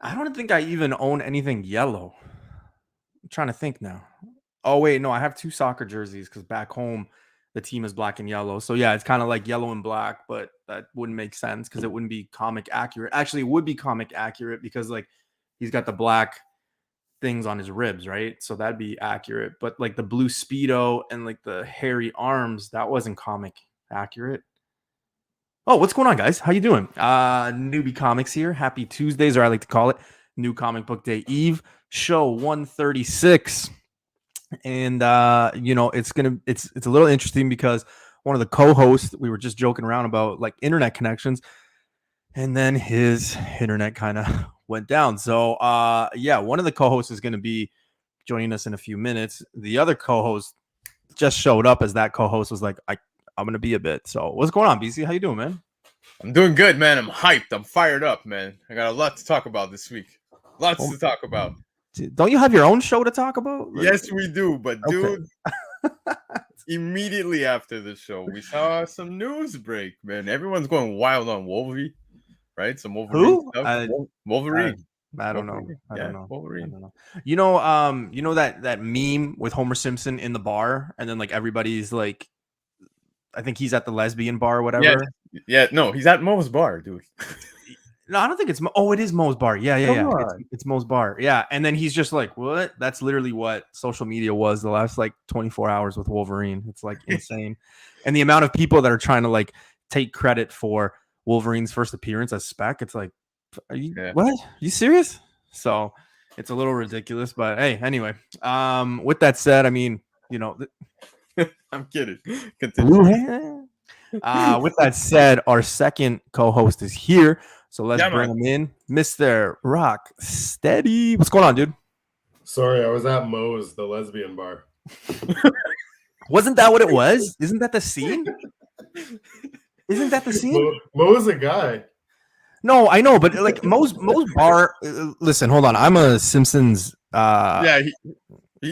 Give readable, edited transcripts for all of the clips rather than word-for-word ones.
I don't think I even own anything yellow. I'm trying to think now. Oh wait, no, I have 2 soccer jerseys because back home the team is black and yellow. So yeah, it's kind of like yellow and black, but that wouldn't make sense because it wouldn't be comic accurate. Actually, it would be comic accurate because like he's got the black things on his ribs, right? So that'd be accurate. But like the blue speedo and like the hairy arms, that wasn't comic accurate. Oh, what's going on, guys? How you doing? Newbie Comics here. Happy Tuesdays, or I like to call it New Comic Book Day Eve, show 136. And it's a little interesting because one of the co-hosts, we were just joking around about like internet connections, and then his internet kind of went down. So one of the co-hosts is going to be joining us in a few minutes. The other co-host just showed up as that co-host was like, I'm going to be a bit. So what's going on, BC? How you doing, man? I'm doing good, man. I'm hyped. I'm fired up, man. I got a lot to talk about this week. Lots to talk about. Don't you have your own show to talk about? Yes, we do. But, dude, immediately after the show, we saw some news break, man. Everyone's going wild on Wolverine, right? Some Wolverine stuff. Wolverine. I don't know. I don't know. Wolverine. I don't know. You know that meme with Homer Simpson in the bar, and then like everybody's like, I think he's at the lesbian bar or whatever. Yeah. No, he's at Mo's bar, dude. No, I don't think it's. Oh, it is Mo's bar. Yeah. It's Mo's bar. Yeah, and then he's just like, what? That's literally what social media was the last like 24 hours with Wolverine. It's like insane, and the amount of people that are trying to like take credit for Wolverine's first appearance as Spec. It's like, what? Are you serious? So it's a little ridiculous, but hey, anyway. With that said, I mean, I'm kidding. Continue. With that said, our second co-host is here. So let's bring him in. Mr. Rock Steady. What's going on, dude? Sorry, I was at Mo's, the lesbian bar. Wasn't that what it was? Isn't that the scene? Isn't that the scene? Mo's a guy. No, I know, but like Mo's bar. Listen, hold on. I'm a Simpsons.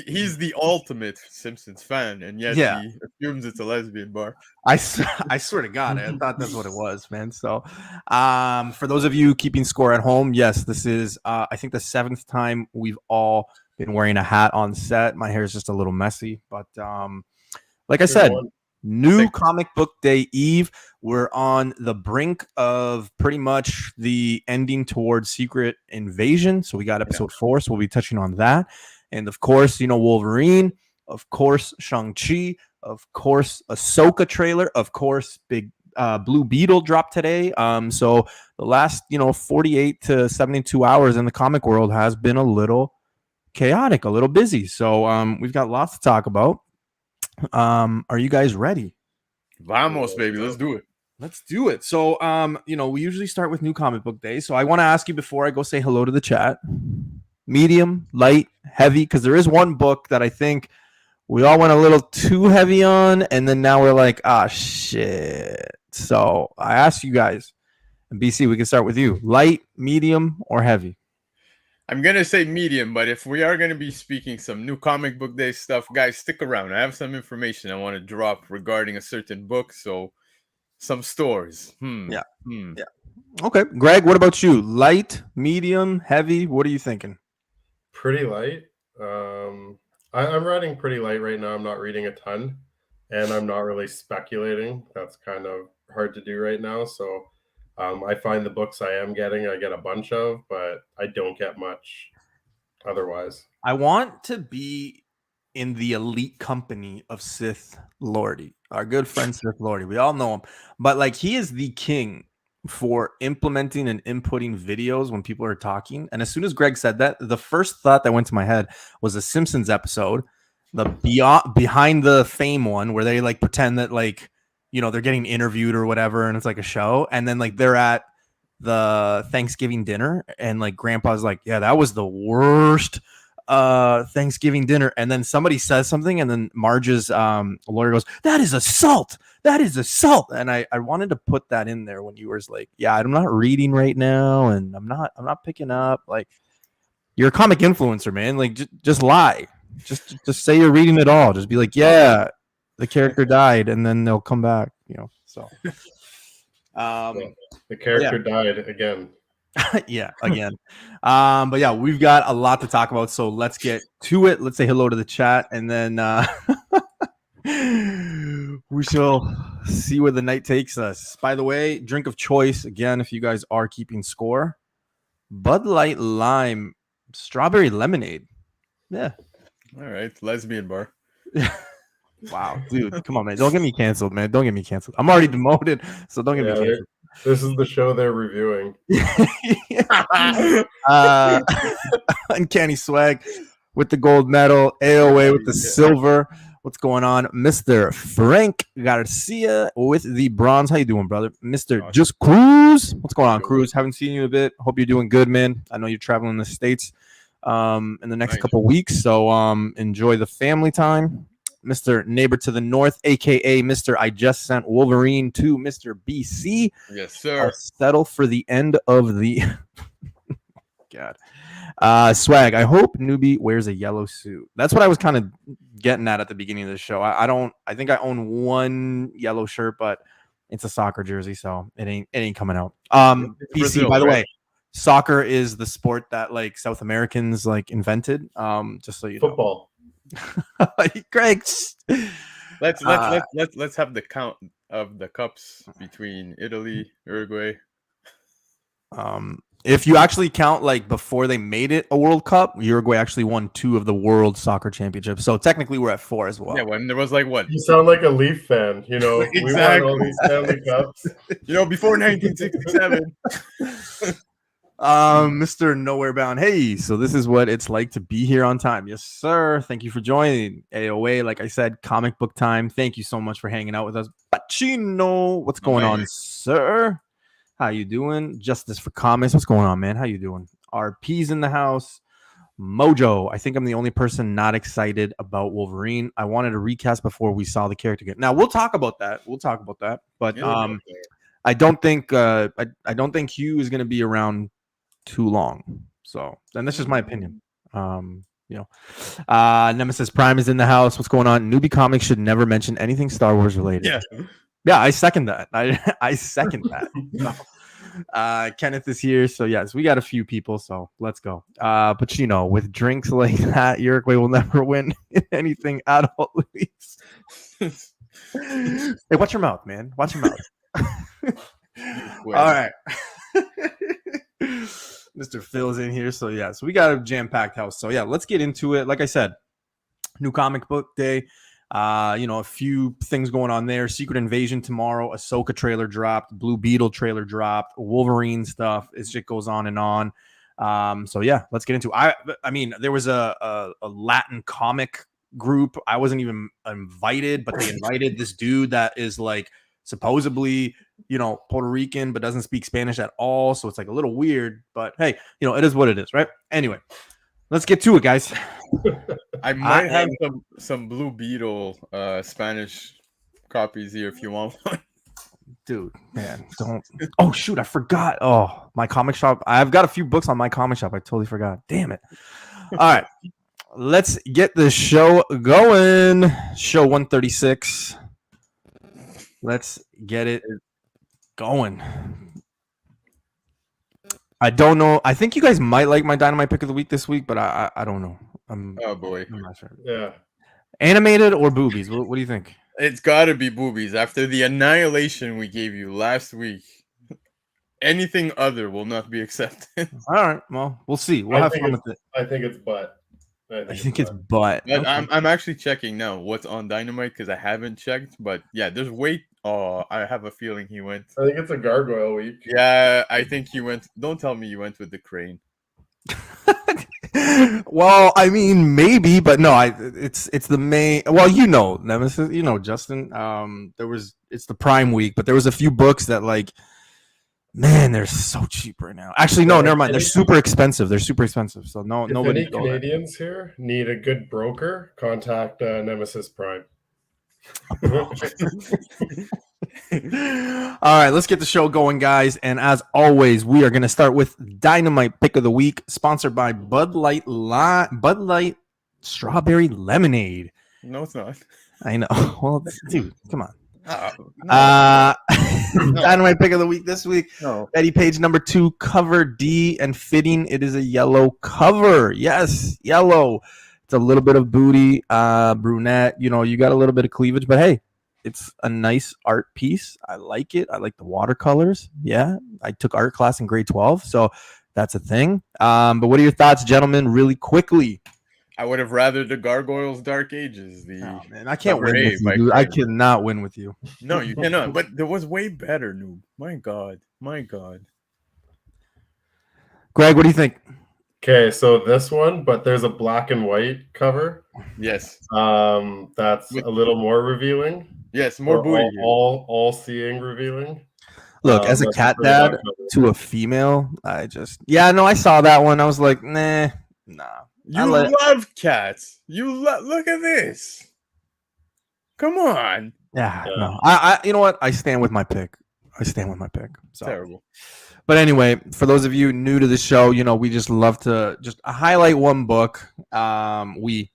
He's the ultimate Simpsons fan, and yet he assumes it's a lesbian bar. I swear to God, I thought that's what it was, man. So, for those of you keeping score at home, yes, this is, I think, the 7th time we've all been wearing a hat on set. My hair is just a little messy, but like I said, new Comic Book Day Eve. We're on the brink of pretty much the ending towards Secret Invasion. So we got episode 4, so we'll be touching on that. And of course, Wolverine, of course, Shang-Chi, of course, Ahsoka trailer, of course, big Blue Beetle dropped today. So the last, 48 to 72 hours in the comic world has been a little chaotic, a little busy. So we've got lots to talk about. Are you guys ready? Vamos, baby. Let's do it. Let's do it. So, we usually start with New Comic Book Day. So I want to ask you before I go say hello to the chat. Medium, light, heavy, because there is one book that I think we all went a little too heavy on, and then now we're like, shit. So I asked you guys, and BC, we can start with you. Light, medium, or heavy? I'm going to say medium, but if we are going to be speaking some New Comic Book Day stuff, guys, stick around. I have some information I want to drop regarding a certain book, so some stores. Yeah. Okay. Greg, what about you? Light, medium, heavy? What are you thinking? Pretty light. I'm writing pretty light right now. I'm not reading a ton, and I'm not really speculating. That's kind of hard to do right now. So I find the books I am getting, I get a bunch of, but I don't get much otherwise. I want to be in the elite company of Sith Lordy, our good friend Sith Lordy. We all know him, but like he is the king for implementing and inputting videos when people are talking. And as soon as Greg said that, the first thought that went to my head was a Simpsons episode, the Behind the Fame one, where they like pretend that like, they're getting interviewed or whatever, and it's like a show. And then like they're at the Thanksgiving dinner, and like Grandpa's like, yeah, that was the worst Thanksgiving dinner. And then somebody says something, and then Marge's lawyer goes, that is assault. And I wanted to put that in there when you were like, yeah, I'm not reading right now, and I'm not picking up. Like, you're a comic influencer, man. Like, just lie. Just say you're reading it all. Just be like, yeah, the character died, and then they'll come back. So the character died again. Yeah, again. But yeah, we've got a lot to talk about, so let's get to it. Let's say hello to the chat, and then we shall see where the night takes us. By the way, drink of choice again, if you guys are keeping score: Bud Light Lime Strawberry Lemonade. Yeah. All right, lesbian bar. Wow, dude, come on, man! Don't get me canceled, man! Don't get me canceled. I'm already demoted, so don't get me Yeah, canceled. this is the show they're reviewing. Uncanny Swag with the gold medal, AOA with the Yeah. silver. What's going on, Mr. Frank Garcia with the bronze? How you doing, brother? Mr. Awesome. Just Cruz. What's going on, Good. Cruz? Haven't seen you in a bit. Hope you're doing good, man. I know you're traveling the States in the next Nice. couple weeks, so enjoy the family time. Mr. Neighbor to the North, aka Mr. I Just Sent Wolverine to Mr. BC. Yes, sir. Settle for the end of the God. Swag. I hope Newbie wears a yellow suit. That's what I was kind of getting at the beginning of the show. I think I own one yellow shirt, but it's a soccer jersey, so it ain't coming out. It's BC, Brazil, by the right? way, soccer is the sport that like South Americans like invented. Just so you know. Football. Greg. Let's have the count of the cups between Italy, Uruguay. If you actually count like before they made it a World Cup, Uruguay actually won 2 of the World Soccer Championships. So technically, we're at 4 as well. Yeah, when there was like what? You sound like a Leaf fan. You know, we won all Exactly. these Stanley Cups. Before 1967. Mr. Nowhere Bound. Hey, so this is what it's like to be here on time. Yes, sir. Thank you for joining AOA. Like I said, comic book time. Thank you so much for hanging out with us. Pacino, what's going on, sir? How you doing? Justice for Comics. What's going on, man? How you doing? RP's in the house. Mojo. I think I'm the only person not excited about Wolverine. I wanted to recast before we saw the character again. Now we'll talk about that. But Yeah, I don't think I don't think Hugh is going to be around too long. So, and that's just my opinion. Nemesis Prime is in the house. What's going on? Newbie Comics should never mention anything Star Wars related. Yeah, I second that. I second that. So, Kenneth is here, so yes, we got a few people. So let's go. Pacino, with drinks like that, Uruguay will never win in anything at all. Hey, watch your mouth, man. Watch your mouth. All right. Mr. Phil's in here. So yeah, so we got a jam-packed house. So yeah, let's get into it. Like I said, new comic book day. A few things going on there. Secret Invasion tomorrow. Ahsoka trailer dropped. Blue Beetle trailer dropped. Wolverine stuff. It just goes on and on. So yeah, let's get into it. I mean, there was a Latin comic group. I wasn't even invited, but they invited this dude that is like supposedly, Puerto Rican, but doesn't speak Spanish at all. So it's like a little weird, but hey, it is what it is, right? Anyway, let's get to it, guys. I might have some Blue Beetle Spanish copies here if you want one. Dude, man, don't. Oh, shoot, I forgot. Oh, my comic shop. I've got a few books on my comic shop. I totally forgot. Damn it. All right, let's get the show going. Show 136. Let's get it going. I don't know. I think you guys might like my Dynamite pick of the week this week, but I don't know. Oh boy. I'm not sure. Yeah. Animated or boobies? What do you think? It's got to be boobies. After the annihilation we gave you last week, anything other will not be accepted. All right. Well, we'll see. We'll have fun with it. I think it's butt. I think it's butt. But Okay. I'm actually checking now what's on Dynamite because I haven't checked. But yeah, there's weight. Oh, I have a feeling he went. I think it's a gargoyle week. Yeah, I think he went. Don't tell me you went with the crane. Well, I mean, maybe, but no. It's the main. Well, Nemesis. Justin. It's the Prime week, but there was a few books that like. Man, they're so cheap right now. Actually, no, never mind. They're super expensive. So nobody. If any Canadians here need a good broker, contact Nemesis Prime. All right, let's get the show going, guys. And as always, we are going to start with Dynamite Pick of the Week, sponsored by Bud Light Strawberry Lemonade. No, it's not. I know. Well, dude, come on. Uh, No. Dynamite pick of the week this week. No. Eddie Page number 2, cover D, and fitting. It is a yellow cover. Yes, yellow. It's a little bit of booty, brunette. You know, you got a little bit of cleavage, but hey, it's a nice art piece. I like it. I like the watercolors. Yeah, I took art class in grade 12, so that's a thing. But what are your thoughts, gentlemen, really quickly? I would have rather the Gargoyles Dark Ages. Oh, man, I can't cover win A with you, by dude. I Craig. cannot win with you. No, you cannot. But there was way better, noob. My God. My God. Greg, what do you think? Okay, so this one, but there's a black and white cover. Yes. That's a little more revealing. Yes, more Or booty. here. all seeing revealing. Look, as a That's cat pretty dad black cover. to a female, I saw that one. I was like, nah. You love cats. Look at this. Come on. Yeah, Yeah. no. I you know what? I stand with my pick. So. Terrible. But anyway, for those of you new to the show, you know, we just love to just highlight one book. As you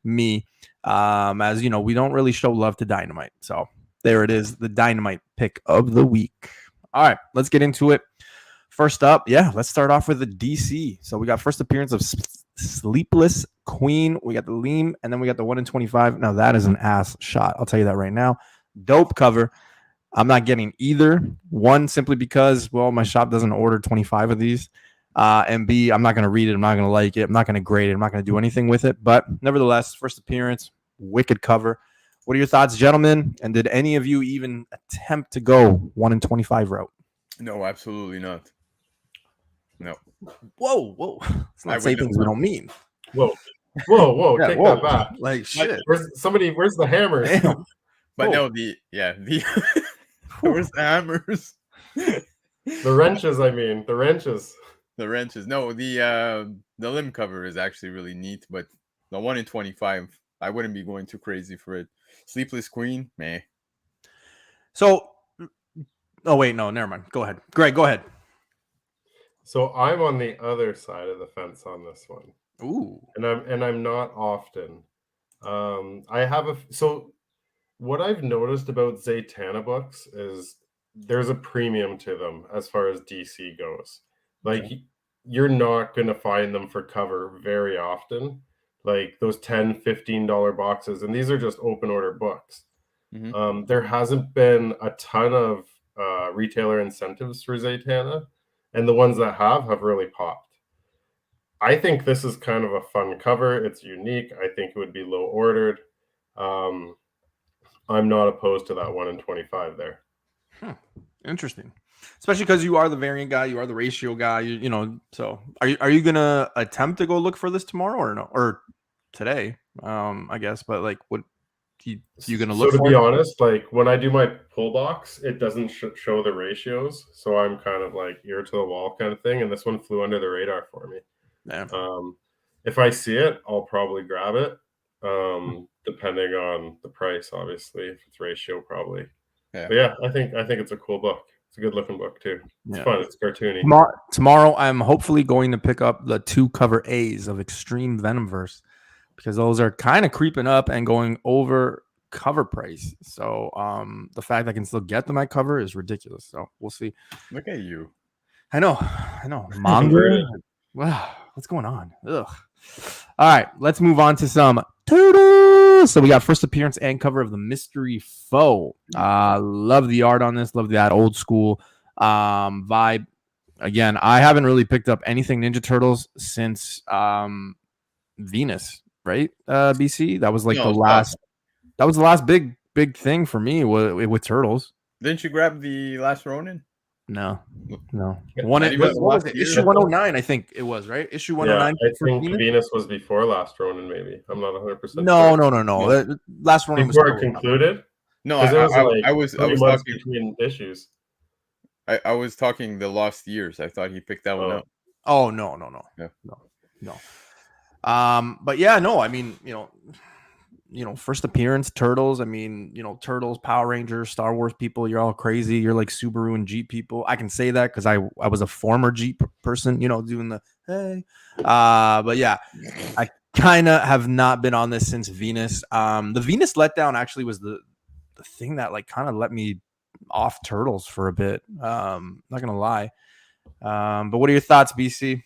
know, we don't really show love to Dynamite. So there it is, the Dynamite pick of the week. All right, let's get into it. First up, let's start off with the DC. So we got first appearance of Sleepless Queen. We got the Leam, and then we got the 1 in 25. Now that is an ass shot. I'll tell you that right now. Dope cover. I'm not getting either. One, simply because, well, my shop doesn't order 25 of these. And B, I'm not going to read it. I'm not going to like it. I'm not going to grade it. I'm not going to do anything with it. But nevertheless, first appearance, wicked cover. What are your thoughts, gentlemen? And did any of you even attempt to go 1 in 25 route? No, absolutely not. No. Whoa. Let's I not say wouldn't things we don't mean. Whoa, Yeah, take whoa. that back. Like, shit. Where's the hammers? Damn. But Oh. no, where's the hammers? The wrenches, I mean. The wrenches. The wrenches. No, the limb cover is actually really neat, but the 1 in 25, I wouldn't be going too crazy for it. Sleepless Queen, meh. So, oh, wait, no, never mind. Go ahead. Greg, go ahead. So I'm on the other side of the fence on this one. Ooh. And I'm not often. So what I've noticed about Zatanna books is there's a premium to them as far as DC goes. Like, you're not going to find them for cover very often. Like those $10, $15 boxes, and these are just open order books. Mhm. There hasn't been a ton of retailer incentives for Zatanna, and the ones that have really popped. I think this is kind of a fun cover. It's unique. I think it would be low ordered. I'm not opposed to that 1 in 25 there. Interesting. Especially because you are the variant guy, you are the ratio guy, you know. So are you gonna attempt to go look for this tomorrow or no? Or today? I guess, but like what you gonna look so to for? be honest, like when I do my pull box, it doesn't show the ratios, so I'm kind of like ear to the wall kind of thing, and this one flew under the radar for me. Yeah. If I see it, I'll probably grab it, depending on the price, obviously. If it's ratio, probably. Yeah. But yeah, I think it's a cool book. It's a good looking book too. It's fun. It's cartoony. Tomorrow, I'm hopefully going to pick up the 2 cover A's of Extreme Venomverse because those are kind of creeping up and going over cover price. So the fact I can still get them at cover is ridiculous. So we'll see. Look at you. I know. Manga. Wow, what's going on? Ugh. All right, let's move on to some turtles. So we got first appearance and cover of the Mystery Foe. Love the art on this. Love that old school vibe. Again, I haven't really picked up anything Ninja Turtles since Venus, right? BC. That was like the last. That was the last big thing for me with Turtles. Didn't you grab the Last Ronin? No. Issue 109, I think it was, right? Issue 109. Yeah, I think Venus was before Last Ronin, maybe. I'm not 100% sure. No. Last Ronin was before it concluded. No, I was talking between issues. I was talking the Lost Years. I thought he picked that one up. Oh no. Yeah. No. But yeah, no. I mean, you know, first appearance, Turtles. I mean, you know, Turtles, Power Rangers, Star Wars people. You're all crazy. You're like Subaru and Jeep people. I can say that because I was a former Jeep person. You know, doing the hey. But yeah, I kind of have not been on this since Venus. The Venus letdown actually was the the thing that like kind of let me off turtles for a bit. Not gonna lie. But what are your thoughts, BC?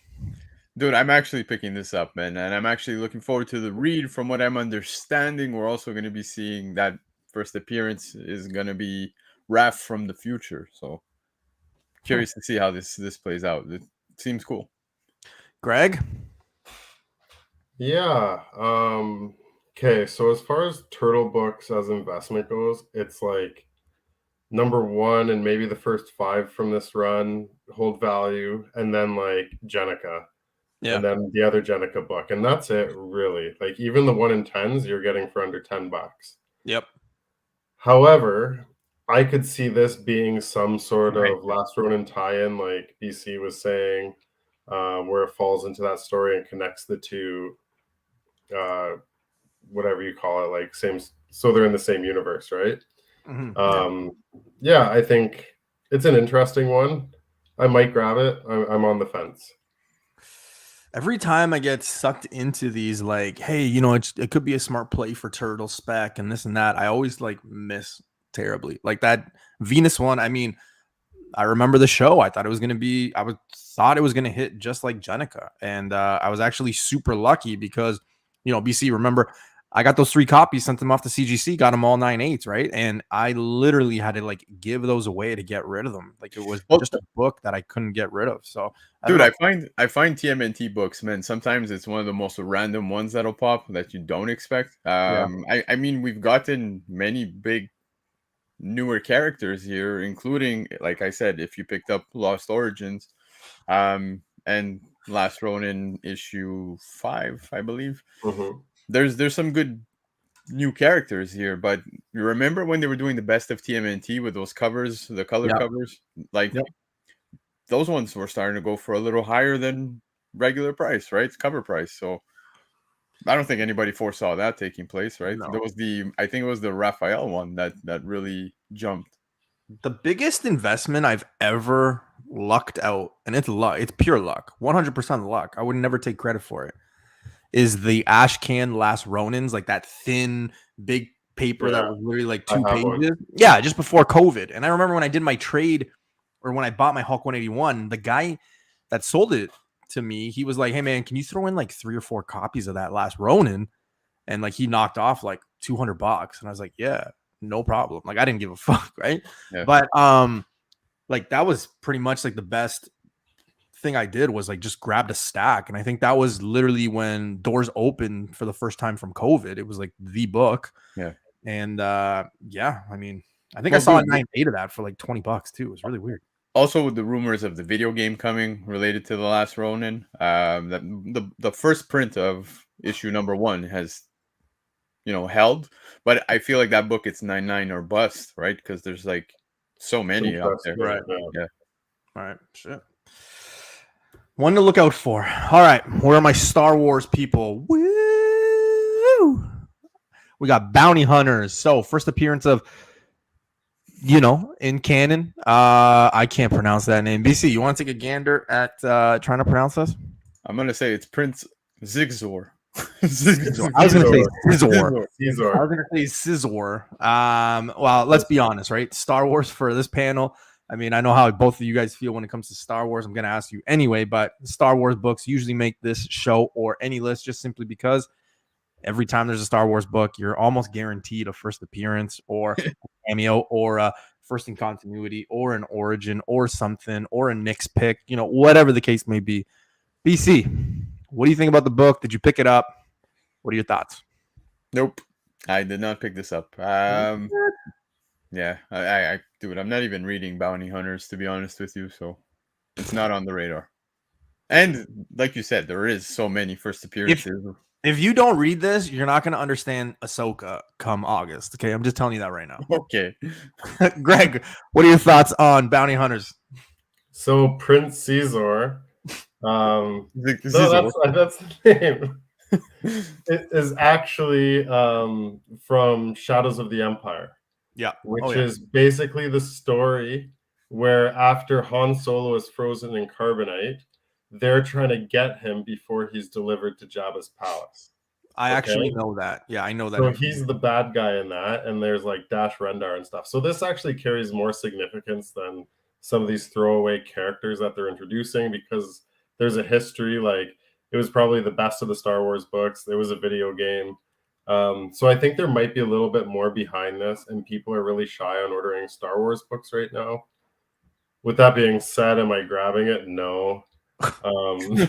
Dude, I'm actually picking this up, man, and I'm actually looking forward to the read. From what I'm understanding, we're also going to be seeing that first appearance is going to be Raph from the future. So curious to see how this plays out. It seems cool. Greg? Yeah. Okay, so as far as turtle books as investment goes, it's like number one and maybe the first 5 from this run hold value, and then like Jenica. And then the other Jenica book, and that's it, really. Like even the 1 in 10s you're getting for under $10. Yep. However, I could see this being some sort Right. of Last Ronin tie-in, like BC was saying, where it falls into that story and connects the two, whatever you call it, like same. So they're in the same universe, right? Yeah, I think it's an interesting one. I might grab it. I'm on the fence. Every time I get sucked into these, like, hey, you know, it could be a smart play for turtle spec and this and that, I always like miss terribly. Like that Venus one, I mean, I remember the show. I thought it was going to be, thought it was going to hit just like Jenica. And I was actually super lucky because, you know, BC, remember, I got those 3 copies, sent them off to CGC, got them all 9/8, right? And I literally had to like give those away to get rid of them. Like it was just a book that I couldn't get rid of. So, dude, I find TMNT books, man. Sometimes it's one of the most random ones that'll pop that you don't expect. I mean, we've gotten many big newer characters here, including, like I said, if you picked up Lost Origins, and Last Ronin issue 5, I believe. There's some good new characters here, but you remember when they were doing the best of TMNT with those covers, the color covers, like those ones were starting to go for a little higher than regular price, right? Cover price. So I don't think anybody foresaw that taking place, right? No. There was I think it was the Raphael one that really jumped. The biggest investment I've ever lucked out, and it's luck, it's pure luck, 100% luck. I would never take credit for it. Is the Ashcan Last Ronins, like that thin, big paper that was literally like 2 pages. One. Yeah, just before COVID. And I remember when I did my trade, or when I bought my Hulk 181, the guy that sold it to me, he was like, hey man, can you throw in like 3 or 4 copies of that Last Ronin? And like he knocked off like $200. And I was like, yeah, no problem. Like I didn't give a fuck, right? Yeah. But like that was pretty much like the best thing I did was like just grabbed a stack. And I think that was literally when doors opened for the first time from COVID. It was like the book. Yeah. And yeah, I mean, I think I saw a 9/8 of that for like $20 too. It was really weird. Also, with the rumors of the video game coming related to the Last Ronin, that the first print of issue number 1 has, you know, held, but I feel like that book, it's 99 or bust, right? Because there's like so many out there. Right. Yeah. All right. Shit. One to look out for. All right. Where are my Star Wars people? Woo! We got Bounty Hunters. So first appearance of, you know, in canon. I can't pronounce that name. BC, you want to take a gander at trying to pronounce this? I'm going to say it's Prince Zigzor. I was going to say Scizor. I was going to say Scizor. Well, let's be honest, right? Star Wars for this panel. I mean, I know how both of you guys feel when it comes to Star Wars. I'm going to ask you anyway, but Star Wars books usually make this show or any list just simply because every time there's a Star Wars book, you're almost guaranteed a first appearance or a cameo or a first in continuity or an origin or something or a Nick's pick, you know, whatever the case may be. BC, what do you think about the book? Did you pick it up? What are your thoughts? Nope. I did not pick this up. Yeah, I dude, I'm not even reading Bounty Hunters, to be honest with you, so it's not on the radar. And like you said, there is so many first appearances. If you don't read this, you're not going to understand Ahsoka come August. Okay, I'm just telling you that right now. Okay. Greg, what are your thoughts on Bounty Hunters? So Prince Scizor, that's the name. It is actually from Shadows of the Empire. Yeah. Which is basically the story where after Han Solo is frozen in carbonite, they're trying to get him before he's delivered to Jabba's palace. I actually Okay. know that. Yeah, I know that. So he's the bad guy in that, and there's like Dash Rendar and stuff. So this actually carries more significance than some of these throwaway characters that they're introducing because there's a history. Like it was probably the best of the Star Wars books. There was a video game. So I think there might be a little bit more behind this, and people are really shy on ordering Star Wars books right now. With that being said, am I grabbing it? No. You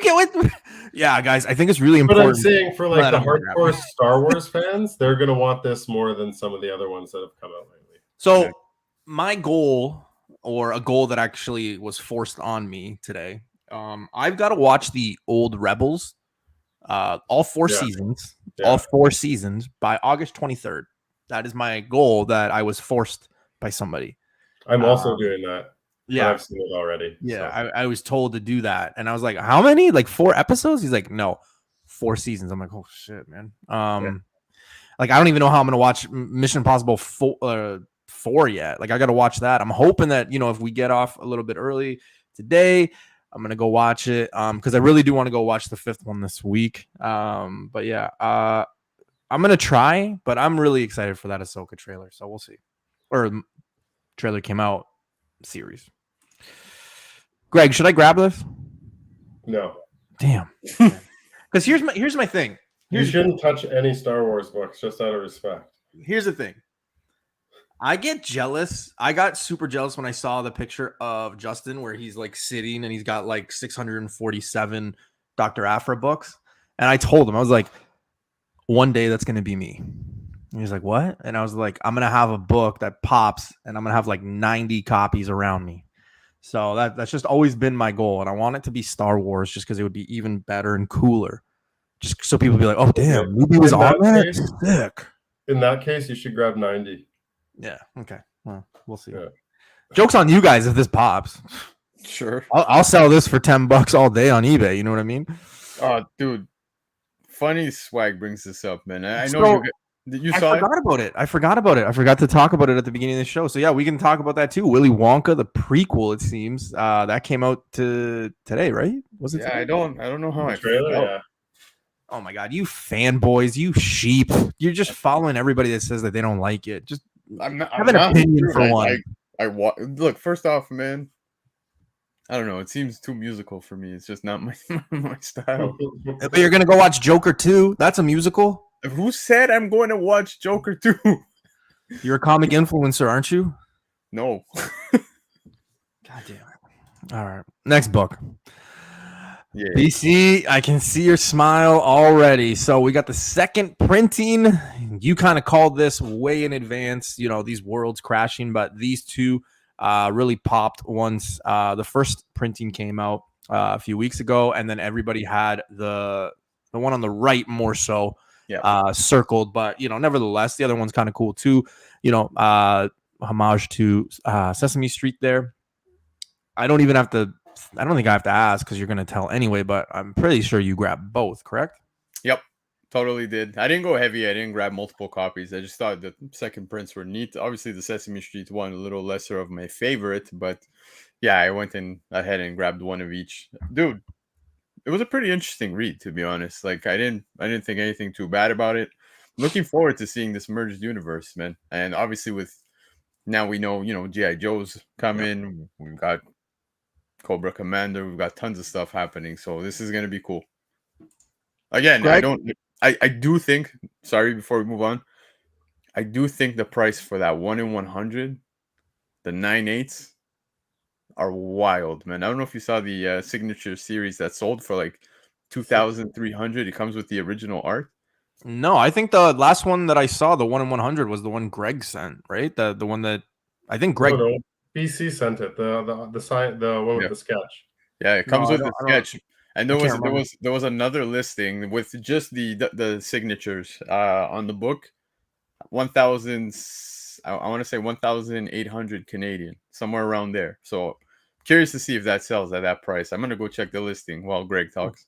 get what? Yeah, guys, I think it's really But I'm important. saying for like But the I'm not grabbing hardcore it. Star Wars fans, they're gonna want this more than some of the other ones that have come out lately. So Yeah. my goal, or a goal that actually was forced on me today, I've got to watch the old Rebels, all four Yeah. seasons, Yeah. all 4 seasons by August 23rd. That is my goal that I was forced by somebody. I'm also doing that. Yeah, I've seen it already. yeah. So. I was told to do that, and I was like, "How many? Like 4 episodes?" He's like, "No, 4 seasons." I'm like, "Oh shit, man." Like I don't even know how I'm gonna watch Mission Impossible 4 yet. Like I got to watch that. I'm hoping that if we get off a little bit early today, I'm gonna go watch it. Because I really do want to go watch the 5th one this week. But yeah, I'm gonna try. But I'm really excited for that Ahsoka trailer. So we'll see. Or trailer came out series. Greg, should I grab this? No. Damn. Because here's my thing. You shouldn't touch any Star Wars books just out of respect. Here's the thing. I get jealous. I got super jealous when I saw the picture of Justin where he's like sitting and he's got like 647 Dr. Aphra books. And I told him, I was like, one day that's going to be me. And he's like, what? And I was like, I'm going to have a book that pops and I'm going to have like 90 copies around me. So that's just always been my goal. And I want it to be Star Wars just because it would be even better and cooler. Just so people be like, oh, damn, movie was on that? Sick. In that case, you should grab 90. Yeah. Okay. Well, we'll see. Yeah. Joke's on you guys if this pops. Sure. I'll sell this for $10 all day on eBay. You know what I mean? Oh, dude. Funny Swag brings this up, man. I So, know you saw it. I forgot about it. I forgot to talk about it at the beginning of the show. So yeah, we can talk about that too. Willy Wonka, the prequel, it seems. That came out today, right? Was it? Yeah, today? I don't know how I Trailer, felt. yeah. Oh my god, you fanboys, you sheep. You're just following everybody that says that they don't like it. Just have an opinion for one. Look, first off, man, I don't know. It seems too musical for me. It's just not my style. But you're gonna go watch Joker 2. That's a musical. Who said I'm going to watch Joker 2? You're a comic influencer, aren't you? No. God damn it. All right. Next book. Yeah. BC, I can see your smile already. So we got the second printing. You kind of called this way in advance, these worlds crashing, but these two really popped once the first printing came out a few weeks ago, and then everybody had the one on the right more so circled, but nevertheless, the other one's kind of cool too. Homage to Sesame Street there. I don't think I have to ask because you're going to tell anyway, but I'm pretty sure you grabbed both, correct? Yep, totally did. I didn't go heavy. I didn't grab multiple copies. I just thought the second prints were neat. Obviously, the Sesame Street one, a little lesser of my favorite, but yeah, I went ahead and grabbed one of each. Dude, it was a pretty interesting read, to be honest. Like, I didn't think anything too bad about it. Looking forward to seeing this merged universe, man. And obviously, now we know, G.I. Joe's coming. We've got Cobra Commander. We've got tons of stuff happening. So this is going to be cool. Again, Greg? I do think, sorry, before we move on, I do think the price for that 1 in 100, the 9/8s, are wild, man. I don't know if you saw the signature series that sold for like 2,300. It comes with the original art. No, I think the last one that I saw, the 1 in 100, was the one Greg sent, right? The one that I think Greg. No, BC sent it. The one with the sketch. Yeah, it comes with the sketch. And there was another listing with just the signatures on the book. 1,000. I want to say 1,800 Canadian, somewhere around there. So curious to see if that sells at that price. I'm gonna go check the listing while Greg talks.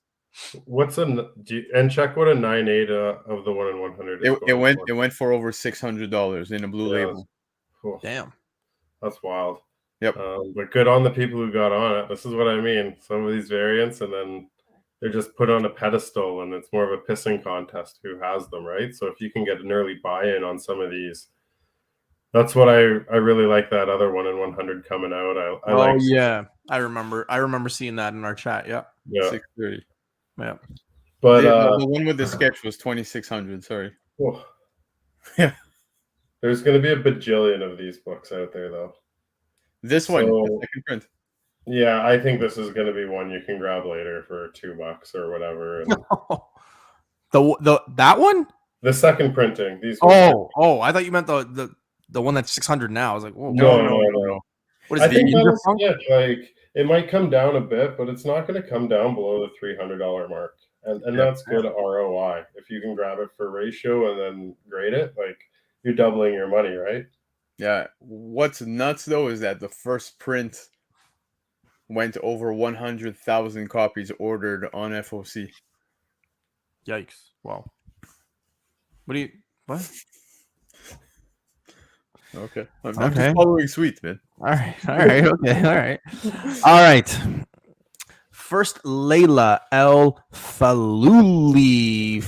And check what a 9/8 of the 1 in 100 is. It went for over $600 in a blue label. Cool. Damn, that's wild. Yep. But good on the people who got on it. This is what I mean. Some of these variants, and then they're just put on a pedestal, and it's more of a pissing contest who has them, right? So if you can get an early buy-in on some of these, that's what I really like. That other 1-in-100 coming out. I like. Yeah, I remember seeing that in our chat. Yeah, Yeah, 630. yeah. but The one with the sketch was 2600. Sorry. oh, Yeah. there's going to be a bajillion of these books out there, though. This one, the So, second print. yeah, I think this is going to be one you can grab later for $2 or whatever. And that one? the second printing. These. Oh, I thought you meant the one that's 600 now. I was like, whoa, No. What is I the think that'll Interpunk? stick. Like, it might come down a bit, but it's not going to come down below the $300 mark, and Yeah. that's good ROI. If you can grab it for ratio and then grade it, like, you're doubling your money, right? Yeah. What's nuts though is that the first print went over 100,000 copies ordered on FOC. Yikes! Wow. What? Okay. I'm Okay. just following suite, man. All right. Okay. All right. First, Layla El Falula.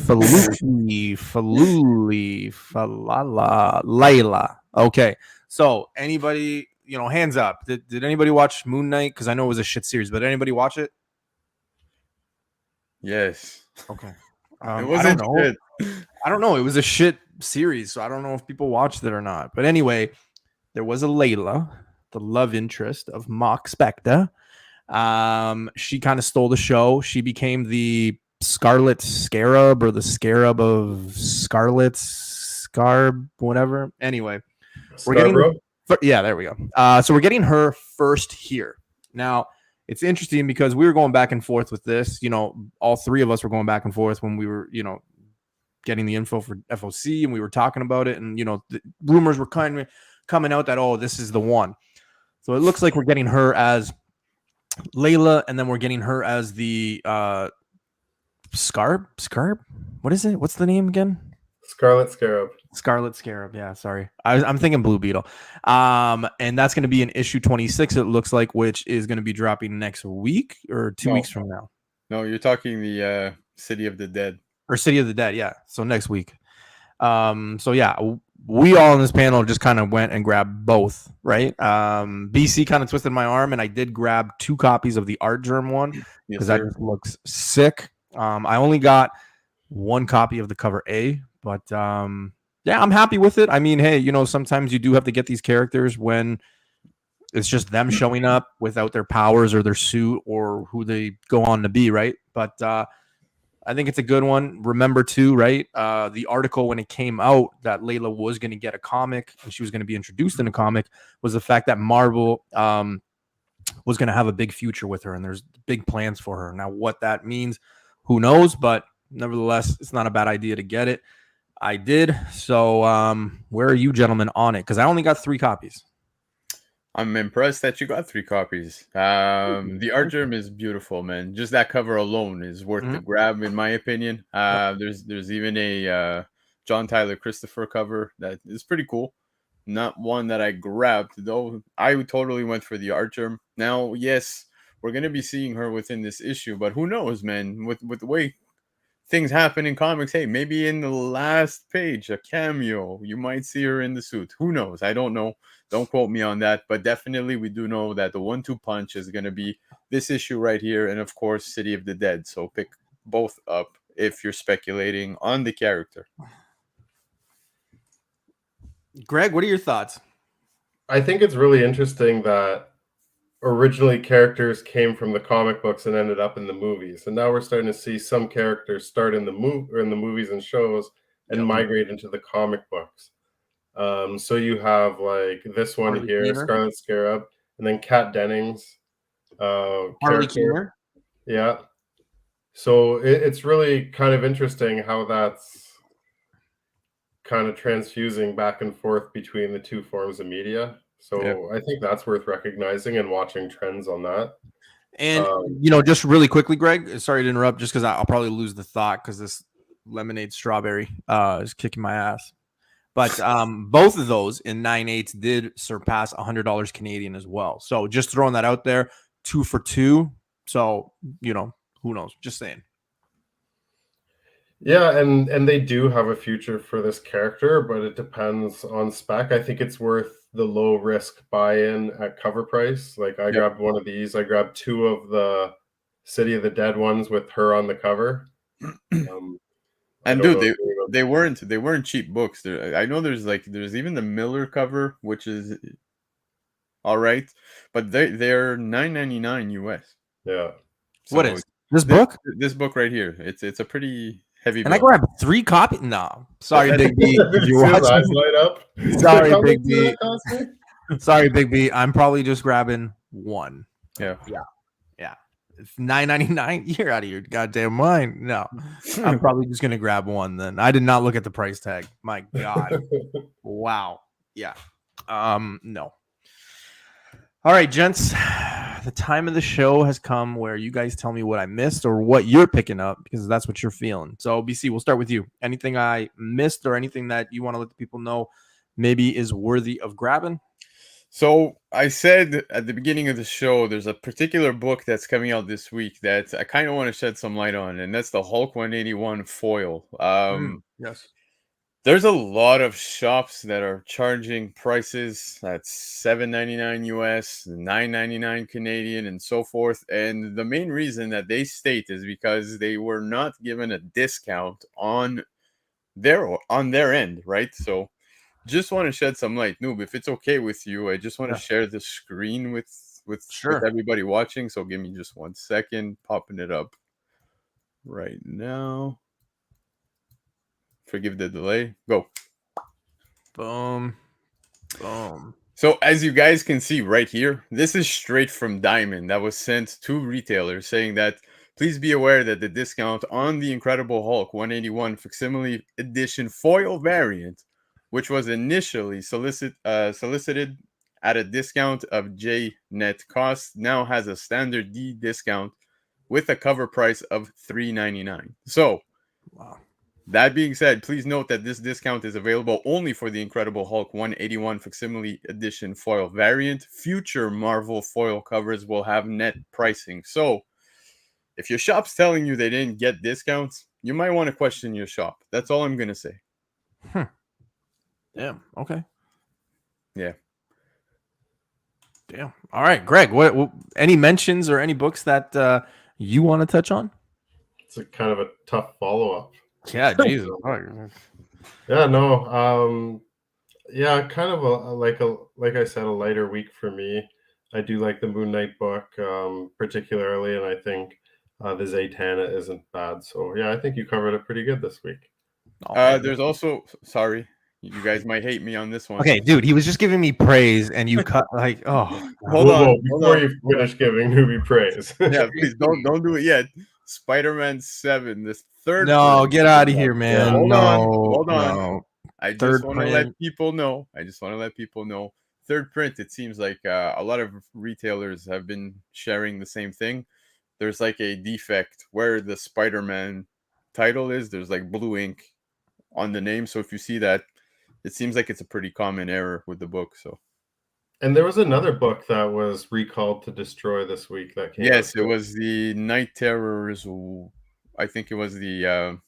Layla. Okay. So, anybody, hands up. Did anybody watch Moon Knight? Because I know it was a shit series, but did anybody watch it? Yes. Okay. It wasn't good. I don't know. It was a shit series, so I don't know if people watched it or not. But anyway, there was a Layla, the love interest of Mock Specta. She kind of stole the show. She became the Scarlet Scarab, or the Scarab of Scarlet Scarb, whatever. Anyway, we're getting there we go. So we're getting her first here. Now, it's interesting because we were going back and forth with this. All three of us were going back and forth when we were, getting the info for FOC, and we were talking about it, and the rumors were kind of coming out that, oh, this is the one. So it looks like we're getting her as Layla, and then we're getting her as the Scarb. What is it? What's the name again? Scarlet Scarab. Yeah, sorry. I'm thinking Blue Beetle. And that's going to be in issue 26, it looks like, which is going to be dropping next week or 2 weeks from now. No, you're talking the City of the Dead. Or City of the Dead, yeah. So next week. So yeah, we all in this panel just kind of went and grabbed both, right? BC kind of twisted my arm, and I did grab 2 copies of the Art Germ one because that just looks sick. I only got 1 copy of the cover A, but yeah, I'm happy with it. I mean, hey, sometimes you do have to get these characters when it's just them showing up without their powers or their suit or who they go on to be, right? But I think it's a good one. Remember too, right? The article when it came out that Layla was going to get a comic and she was going to be introduced in a comic was the fact that Marvel was going to have a big future with her, and there's big plans for her. Now, what that means, who knows? But nevertheless, it's not a bad idea to get it. I did. So where are you gentlemen on it? Because I only got 3 copies. I'm impressed that you got 3 copies. The Art Germ is beautiful, man. Just that cover alone is worth the grab, in my opinion. There's even a John Tyler Christopher cover that is pretty cool. Not one that I grabbed, though. I totally went for the Art Germ. Now, yes, we're gonna be seeing her within this issue, but who knows, man? With the way things happen in comics, hey, maybe in the last page, a cameo, you might see her in the suit. Who knows? I don't know. Don't quote me on that, but definitely we do know that the 1-2 punch is going to be this issue right here, and of course, City of the Dead. So pick both up if you're speculating on the character. Greg, what are your thoughts? I think it's really interesting that originally characters came from the comic books and ended up in the movies, and now we're starting to see some characters start in the movies and shows and migrate into the comic books. So you have like this one Harley here, Keener. Scarlet Scarab, and then Kat Dennings. Harley Keener. Yeah. So it's really kind of interesting how that's kind of transfusing back and forth between the 2 forms of media. So I think that's worth recognizing and watching trends on that. And, just really quickly, Greg, sorry to interrupt, just because I'll probably lose the thought because this lemonade strawberry is kicking my ass. But both of those in 9/8 did surpass $100 Canadian as well. So just throwing that out there, 2 for 2. So, Who knows? Just saying. Yeah, and they do have a future for this character, but it depends on spec. I think it's worth the low risk buy-in at cover price. Like I Yep. grabbed one of these. I grabbed two of the City of the Dead ones with her on the cover. And dude, they weren't cheap books. I know there's even the Miller cover, which is all right, but they're $9.99 US. Yeah. What is this book? This book right here. It's a pretty heavy. And I grabbed 3 copies. No, sorry, Big B. Did you see his eyes light up? Sorry, How Big much did B. that cost me? Sorry, Big B. I'm probably just grabbing 1. Yeah. It's $9.99. You're out of your goddamn mind. No, I'm probably just gonna grab 1 then. I did not look at the price tag. My God. Wow. Yeah. No. All right, gents. The time of the show has come where you guys tell me what I missed or what you're picking up, because that's what you're feeling. So, BC, we'll start with you. Anything I missed or anything that you want to let the people know maybe is worthy of grabbing? So I said at the beginning of the show, there's a particular book that's coming out this week that I kind of want to shed some light on, and that's the Hulk 181 foil. Yes. There's a lot of shops that are charging prices at $7.99 US, $9.99 Canadian, and so forth. And the main reason that they state is because they were not given a discount on their end, right? So just want to shed some light. Noob, if it's okay with you, I just want to share the screen with everybody watching. So give me just 1 second, popping it up right now. Forgive the delay. Go. Boom. So as you guys can see right here, this is straight from Diamond that was sent to retailers saying that please be aware that the discount on the Incredible Hulk 181 Facsimile Edition foil variant, which was initially solicited at a discount of J net cost, now has a standard D discount with a cover price of $3.99. So, wow. That being said, please note that this discount is available only for the Incredible Hulk 181 Facsimile Edition foil variant. Future Marvel foil covers will have net pricing. So, if your shop's telling you they didn't get discounts, you might want to question your shop. That's all I'm going to say. Damn. Okay. Yeah. Damn. All right, Greg, what any mentions or any books that you want to touch on? It's a kind of a tough follow-up. Yeah, Jesus. Yeah, no. Yeah, kind of like I said, a lighter week for me. I do like the Moon Knight book, particularly, and I think the Zatanna isn't bad. So yeah, I think you covered it pretty good this week. There's also, sorry, you guys might hate me on this one. Okay, dude, he was just giving me praise, and you cut like, oh, hold on. Before you finish giving newbie praise, yeah, please don't do it yet. Spider-Man 7, this third. No, get out of here, man. Yeah, hold on. No. I just want to let people know. Third print. It seems like a lot of retailers have been sharing the same thing. There's like a defect where the Spider-Man title is. There's like blue ink on the name. So if you see that, it seems like it's a pretty common error with the book. So. And there was another book that was recalled to destroy this week that came. Yes, it was the Night Terrors. I think it was the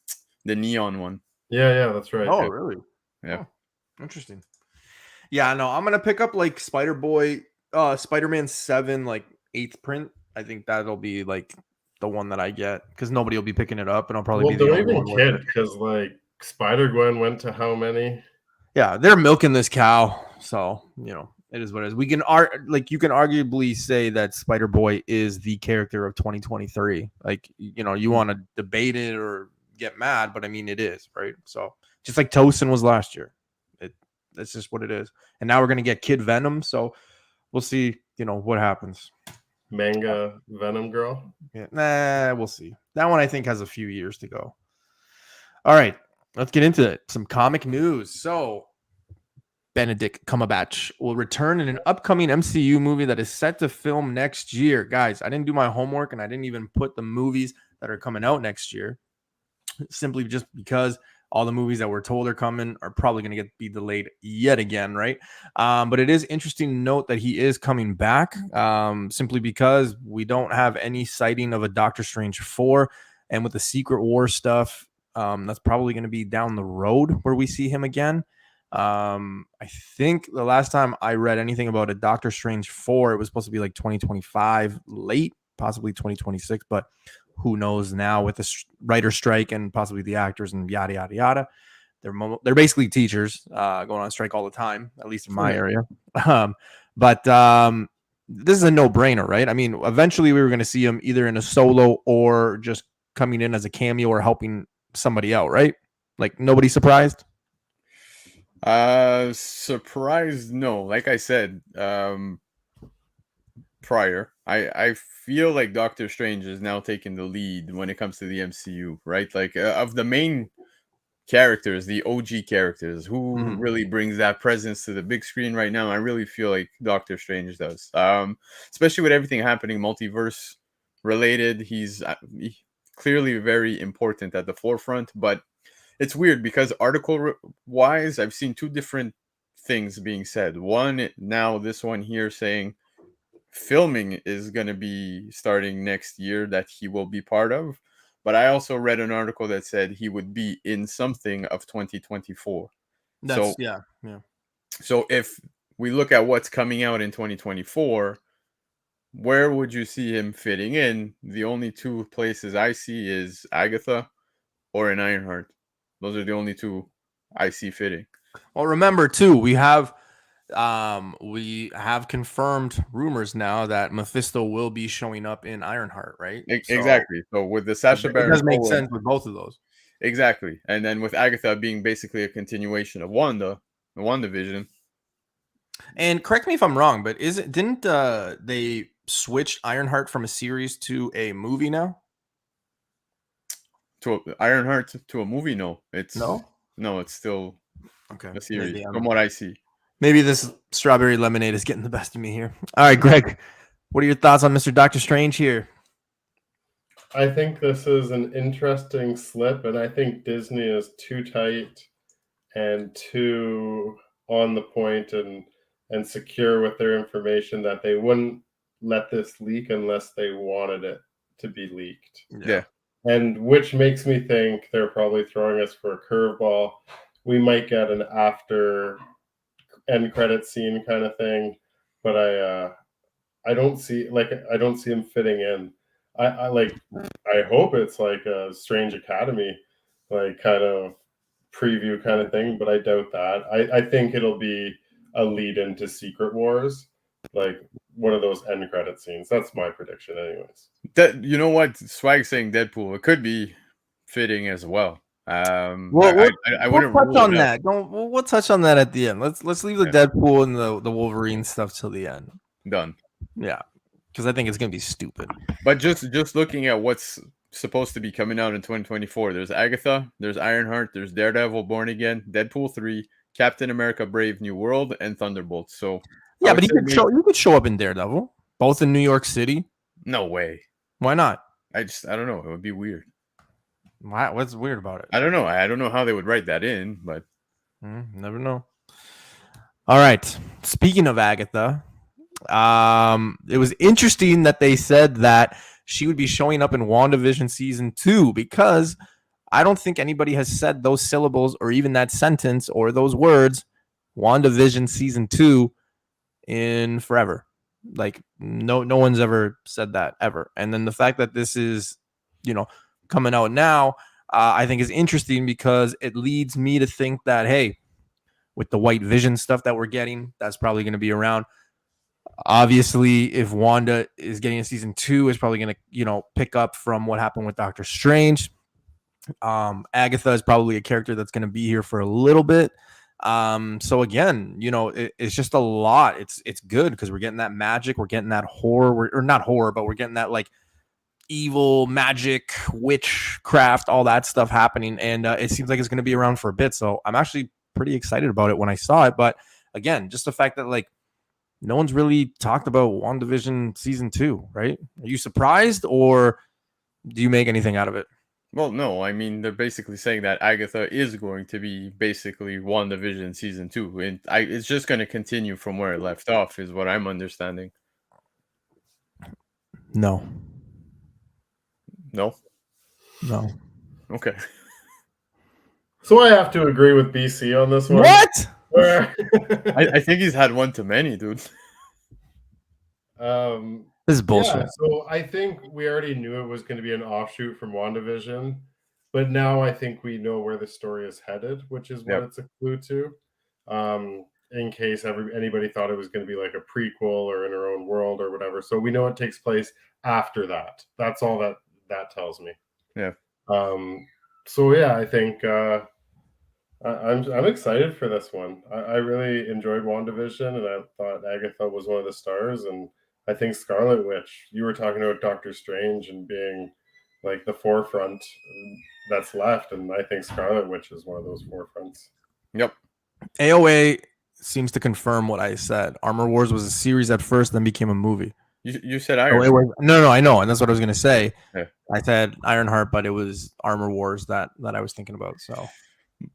neon one. Yeah, that's right. Oh, really? Yeah. Oh, interesting. Yeah, no, I'm gonna pick up like Spider-Man 7, like 8th print. I think that'll be like the one that I get because nobody will be picking it up, and I'll probably be the only one with it. Because like Spider-Gwen went to how many? Yeah, they're milking this cow, so it is what it is. We can you can arguably say that Spider-Boy is the character of 2023. Like, you want to debate it or get mad, but I mean it is, right? So just like Tosin was last year. That's just what it is. And now we're gonna get Kid Venom, so we'll see, what happens. Manga Venom Girl? Yeah, we'll see. That one I think has a few years to go. All right, let's get into it. Some comic news. So Benedict Cumberbatch will return in an upcoming MCU movie that is set to film next year. Guys, I didn't do my homework and I didn't even put the movies that are coming out next year, simply just because all the movies that we're told are coming are probably going to be delayed yet again, right? But it is interesting to note that he is coming back, simply because we don't have any sighting of a Doctor Strange 4. And with the Secret War stuff, that's probably going to be down the road where we see him again. I think the last time I read anything about a Doctor Strange 4, it was supposed to be like 2025 late, possibly 2026, but who knows now with the writer strike and possibly the actors and yada, yada, yada. They're basically teachers going on strike all the time, at least in my area. But this is a no-brainer, right? I mean, eventually we were going to see him either in a solo or just coming in as a cameo or helping somebody out, right? Like, nobody surprised? Surprised, no. Like I said, prior, I feel like Doctor Strange is now taking the lead when it comes to the MCU, right? Like, of the main characters, the OG characters, who really brings that presence to the big screen right now, I really feel like Doctor Strange does. Especially with everything happening multiverse related, he's clearly very important at the forefront. But it's weird because article wise, I've seen two different things being said. One, now this one here saying filming is going to be starting next year that he will be part of. But I also read an article that said he would be in something of 2024. So if we look at what's coming out in 2024, where would you see him fitting in? The only two places I see is Agatha or in Ironheart. Those are the only two I see fitting. Well, remember too, we have confirmed rumors now that Mephisto will be showing up in Ironheart, right? Exactly. So with the Sacha Baron, it does make sense with both of those. Exactly. And then with Agatha being basically a continuation of WandaVision. And correct me if I'm wrong, but didn't they switch Ironheart from a series to a movie now? To Ironheart to a movie? No, it's still a series from what I see. Maybe this strawberry lemonade is getting the best of me here. All right, Greg, what are your thoughts on Mr. Doctor Strange here? I think this is an interesting slip, and I think Disney is too tight and too on the point and secure with their information that they wouldn't let this leak unless they wanted it to be leaked. Yeah. And which makes me think they're probably throwing us for a curveball. We might get an after end credit scene kind of thing, but I don't see him fitting in. I hope it's like a Strange Academy, like kind of preview kind of thing, but I doubt that. I think it'll be a lead into Secret Wars, like one of those end credit scenes. That's my prediction, anyways. That, you know what, Swag saying Deadpool, it could be fitting as well. I wouldn't touch on that. We'll touch on that at the end. Let's leave the Deadpool and the Wolverine stuff till the end. Done. Yeah, because I think it's gonna be stupid. But just looking at what's supposed to be coming out in 2024, there's Agatha, there's Ironheart, there's Daredevil Born Again, Deadpool 3, Captain America Brave New World, and Thunderbolt. So yeah, but you could show up in Daredevil, both in New York City. No way. Why not? I don't know. It would be weird. What's weird about it? I don't know. I don't know how they would write that in, but never know. All right. Speaking of Agatha, it was interesting that they said that she would be showing up in WandaVision season 2, because I don't think anybody has said those syllables or even that sentence or those words, WandaVision season 2, in forever. Like no one's ever said that ever. And then the fact that this is, coming out now, I think is interesting, because it leads me to think that, hey, with the White Vision stuff that we're getting, that's probably going to be around. Obviously, if Wanda is getting a season 2, it's probably going to, pick up from what happened with Doctor Strange. Agatha is probably a character that's going to be here for a little bit. So again, it's just a lot. It's good because we're getting that magic, we're getting that horror, or not horror, but we're getting that like evil magic, witchcraft, all that stuff happening, and it seems like it's going to be around for a bit. So I'm actually pretty excited about it when I saw it. But again, just the fact that like no one's really talked about WandaVision season 2, right? Are you surprised, or do you make anything out of it? Well, no, I mean they're basically saying that Agatha is going to be basically WandaVision season 2, and it's just going to continue from where it left off, is what I'm understanding. No. No, No. okay. So I have to agree with BC on this one. What? Where, I think he's had one too many, dude. This is bullshit. Yeah, so I think we already knew it was going to be an offshoot from WandaVision, but now I think we know where the story is headed, which is what Yep. it's a clue to. In case anybody thought it was going to be like a prequel or in her own world or whatever, so we know it takes place after that. That's all that tells me. Yeah. So yeah, I think I'm excited for this one. I really enjoyed WandaVision, and I thought Agatha was one of the stars. And I think Scarlet Witch. You were talking about Doctor Strange and being like the forefront that's left, and I think Scarlet Witch is one of those forefronts. Yep. AOA seems to confirm what I said. Armor Wars was a series at first, then became a movie. You said Oh, Iron. it was, no, I know, and that's what I was gonna say. Yeah. I said Ironheart, but it was Armor Wars that I was thinking about. So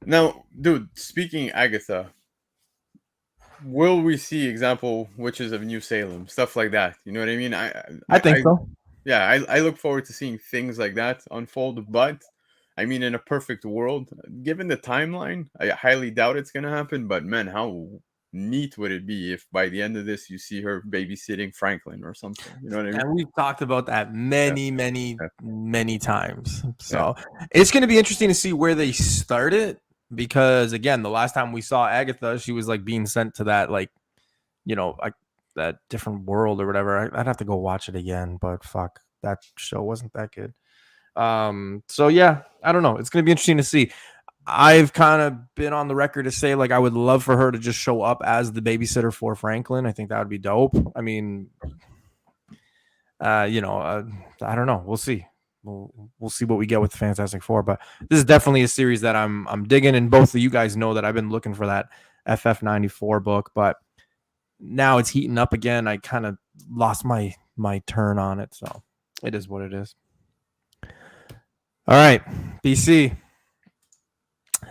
Now, dude, speaking Agatha, will we see example Witches of New Salem, stuff like that? You know what I mean? I think so. Yeah, I look forward to seeing things like that unfold. But I mean, in a perfect world, given the timeline, I highly doubt it's gonna happen. But man, how neat would it be if by the end of this you see her babysitting Franklin or something? You know what I mean? And we've talked about that many Yeah. times. So it's going to be interesting to see where they start it, because again, the last time we saw Agatha, she was like being sent to that, like, you know, like that different world or whatever. I'd have to go watch it again, but fuck, that show wasn't that good. So yeah, I don't know. It's going to be interesting to see. I've kind of been on the record to say, like, I would love for her to just show up as the babysitter for Franklin. I think that would be dope. I mean, I don't know. We'll see. We'll see what we get with the Fantastic Four, but this is definitely a series that I'm digging, and both of you guys know that I've been looking for that FF94 book, but now it's heating up again. I kind of lost my turn on it, so it is what it is. All right, BC.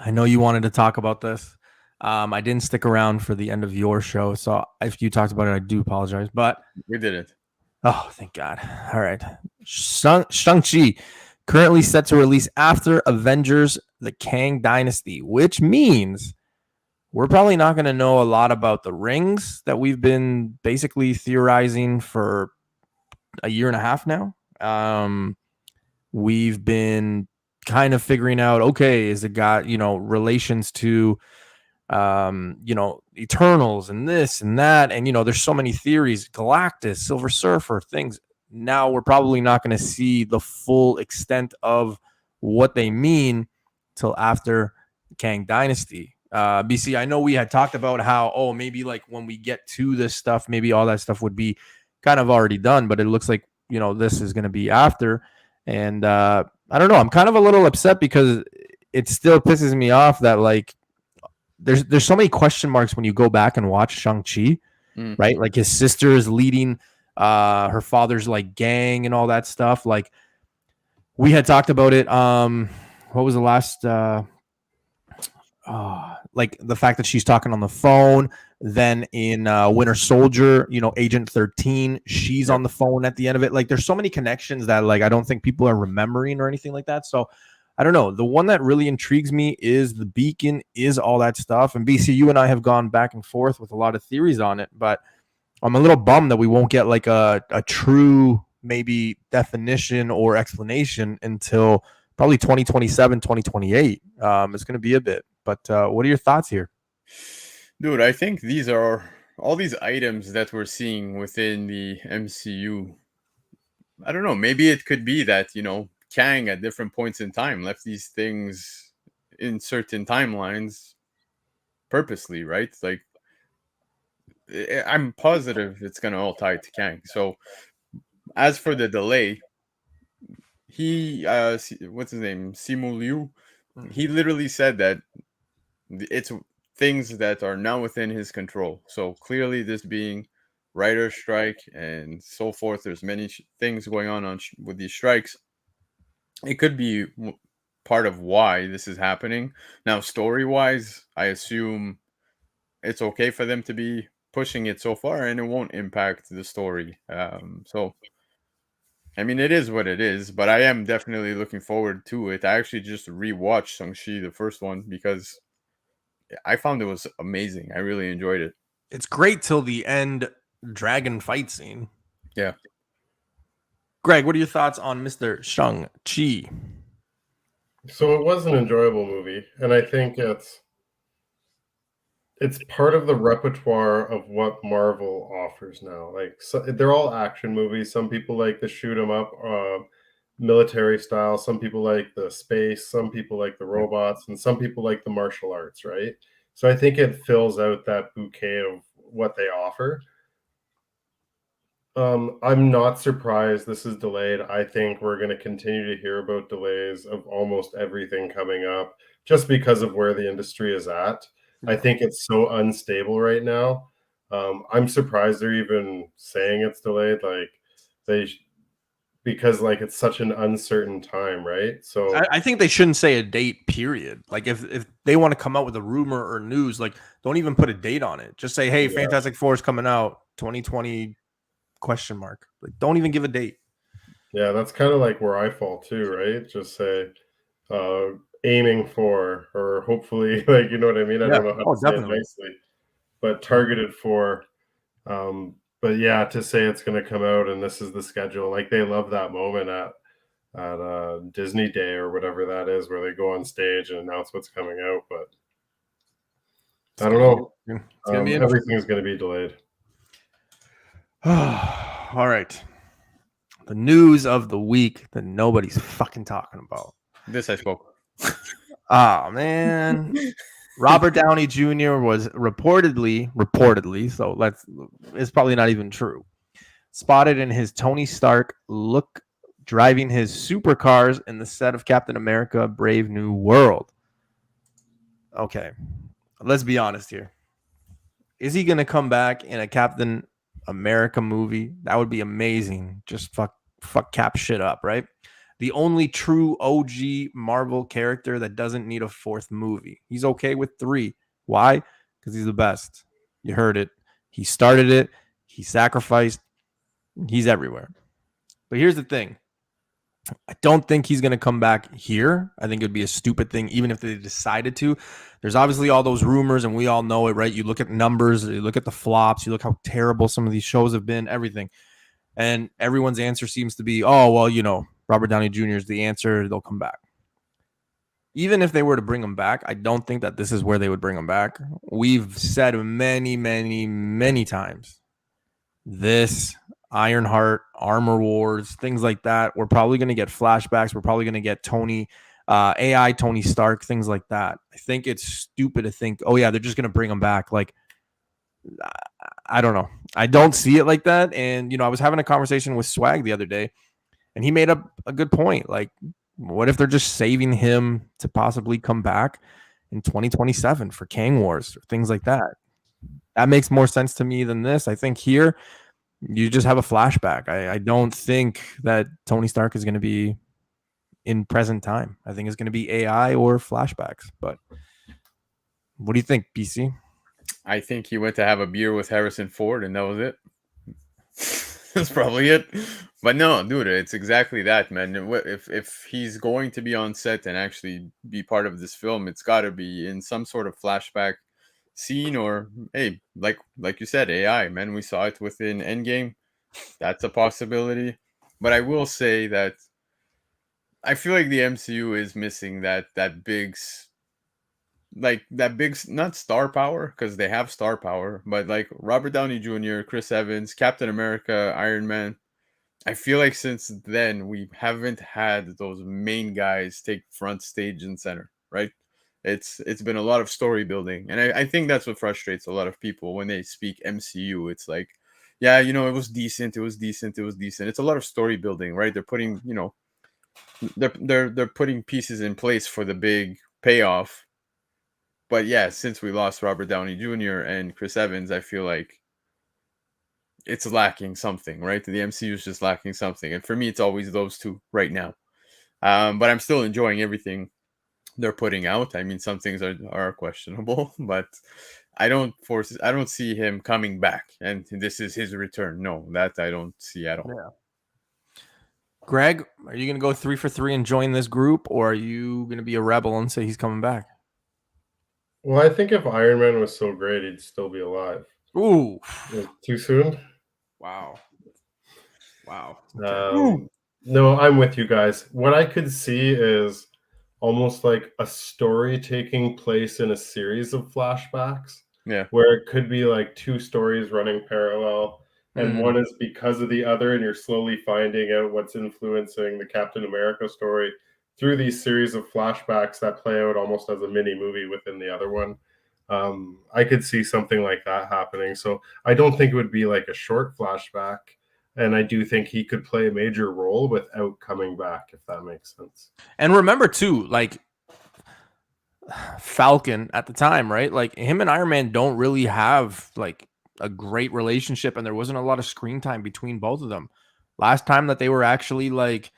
I know you wanted to talk about this. I didn't stick around for the end of your show, so if you talked about it, I do apologize, but We did it. oh, thank God. All right. Shang-Chi, currently set to release after Avengers the Kang Dynasty, which means we're probably not going to know a lot about the rings that we've been basically theorizing for a year and a half now. We've been kind of figuring out, okay, is it got, relations to Eternals and this and that, and there's so many theories, Galactus, Silver Surfer, things. Now we're probably not going to see the full extent of what they mean till after Kang Dynasty. BC, I know we had talked about how, maybe like when we get to this stuff, maybe all that stuff would be kind of already done, but it looks like this is going to be after. And I don't know, I'm kind of a little upset because it still pisses me off that, like, there's so many question marks when you go back and watch Shang-Chi, right? Like his sister is leading her father's like gang and all that stuff. Like we had talked about it. What was the last like the fact that she's talking on the phone, then in Winter Soldier, Agent 13, she's on the phone at the end of it. Like there's so many connections that, like, I don't think people are remembering or anything like that. So I don't know. The one that really intrigues me is the beacon, is all that stuff. And BC, you and I have gone back and forth with a lot of theories on it, but I'm a little bummed that we won't get like a true maybe definition or explanation until probably 2027, 2028. It's going to be a bit. But what are your thoughts here? Dude, I think these are all these items that we're seeing within the MCU. I don't know. Maybe it could be that, Kang at different points in time left these things in certain timelines purposely, right? Like, I'm positive it's going to all tie to Kang. So, as for the delay, he, what's his name? Simu Liu, he literally said that it's things that are now within his control. So, clearly, this being writer strike and so forth, there's many things going on with these strikes. it could be part of why this is happening. Now, story wise, I assume it's okay for them to be pushing it so far, and it won't impact the story. So I mean, it is what it is, but I am definitely looking forward to it. I actually just rewatched Shang-Chi, the first one, because I found it was amazing. I really enjoyed it. It's great till the end dragon fight scene. Yeah. Greg, what are your thoughts on Mr. Shang-Chi? So it was an enjoyable movie, and I think it's part of the repertoire of what Marvel offers now. Like, so they're all action movies. Some people like the shoot 'em up, military style. Some people like the space. Some people like the robots, and some people like the martial arts. Right. So I think it fills out that bouquet of what they offer. I'm not surprised this is delayed. I think we're going to continue to hear about delays of almost everything coming up just because of where the industry is at. I think it's so unstable right now. I'm surprised they're even saying it's delayed. Like they, because like it's such an uncertain time, right? So I think they shouldn't say a date, period. Like if they want to come out with a rumor or news, like don't even put a date on it. Just say, hey, yeah, Fantastic Four is coming out 2020 question mark. Like don't even give a date. yeah, that's kind of like where I fall too, right? Just say uh aiming for or hopefully like you know what I mean? I Yeah. don't know how to Oh, say it definitely. nicely, but targeted for but yeah, to say it's going to come out and this is the schedule, like they love that moment at Disney Day or whatever that is, where they go on stage and announce what's coming out. But It's I don't gonna be know. interesting. It's gonna be interesting. Everything's going to be delayed. All right. The news of the week that nobody's fucking talking about. This I spoke. Ah, man. Robert Downey Jr. was reportedly, so it's probably not even true. Spotted in his Tony Stark look driving his supercars in the set of Captain America Brave New World. Okay. Let's be honest here. Is he going to come back in a Captain America movie? That would be amazing. Just fuck Cap shit up, right? The only true OG Marvel character that doesn't need a fourth movie. He's okay with 3. Why? Because he's the best. You heard it. He started it. He sacrificed. He's everywhere. But here's the thing. I don't think he's going to come back here. I think it would be a stupid thing, even if they decided to. There's obviously all those rumors, and we all know it, right? You look at numbers, you look at the flops, you look how terrible some of these shows have been, everything. And everyone's answer seems to be, oh, well, Robert Downey Jr. is the answer. They'll come back. Even if they were to bring him back, I don't think that this is where they would bring him back. We've said many, many, many times this Ironheart, Armor Wars, things like that. We're probably going to get flashbacks. We're probably going to get AI Tony Stark, things like that. I think it's stupid to think, oh yeah, they're just going to bring him back. Like, I don't know. I don't see it like that. And, I was having a conversation with Swag the other day, and he made up a good point. Like, what if they're just saving him to possibly come back in 2027 for Kang Wars or things like that? That makes more sense to me than this. I think here you just have a flashback. I don't think that Tony Stark is going to be in present time. I think it's going to be AI or flashbacks. But what do you think, BC? I think he went to have a beer with Harrison Ford, and that was it. That's probably it. But no, dude, it's exactly that, man. If he's going to be on set and actually be part of this film, it's got to be in some sort of flashback scene, or hey, like you said, AI, man. We saw it within Endgame. That's a possibility. But I will say that I feel like the MCU is missing that big not star power, because they have star power, but like Robert Downey Jr., Chris Evans, Captain America, Iron Man. I feel like since then we haven't had those main guys take front stage and center, right? It's been a lot of story building, and I think that's what frustrates a lot of people when they speak MCU. It's like, yeah, it was decent, it was decent, it was decent. It's a lot of story building, right? They're putting, they're putting pieces in place for the big payoff. But yeah, since we lost Robert Downey Jr. and Chris Evans, I feel like it's lacking something, right? The MCU is just lacking something. And for me, it's always those two right now. But I'm still enjoying everything they're putting out. I mean, some things are questionable, but I don't see him coming back and this is his return. No, that I don't see at all. Yeah. Greg, are you gonna go 3 for 3 and join this group, or are you gonna be a rebel and say he's coming back? Well, I think if Iron Man was so great, he'd still be alive. Ooh, Too soon? wow. No, I'm with you guys. What I could see is almost like a story taking place in a series of flashbacks. Yeah. Where it could be like two stories running parallel, and one is because of the other, and you're slowly finding out what's influencing the Captain America story through these series of flashbacks that play out almost as a mini movie within the other one. I could see something like that happening. So I don't think it would be like a short flashback. And I do think he could play a major role without coming back, if that makes sense. And remember too, like Falcon at the time, right? Like him and Iron Man don't really have like a great relationship, and there wasn't a lot of screen time between both of them. Last time that they were actually like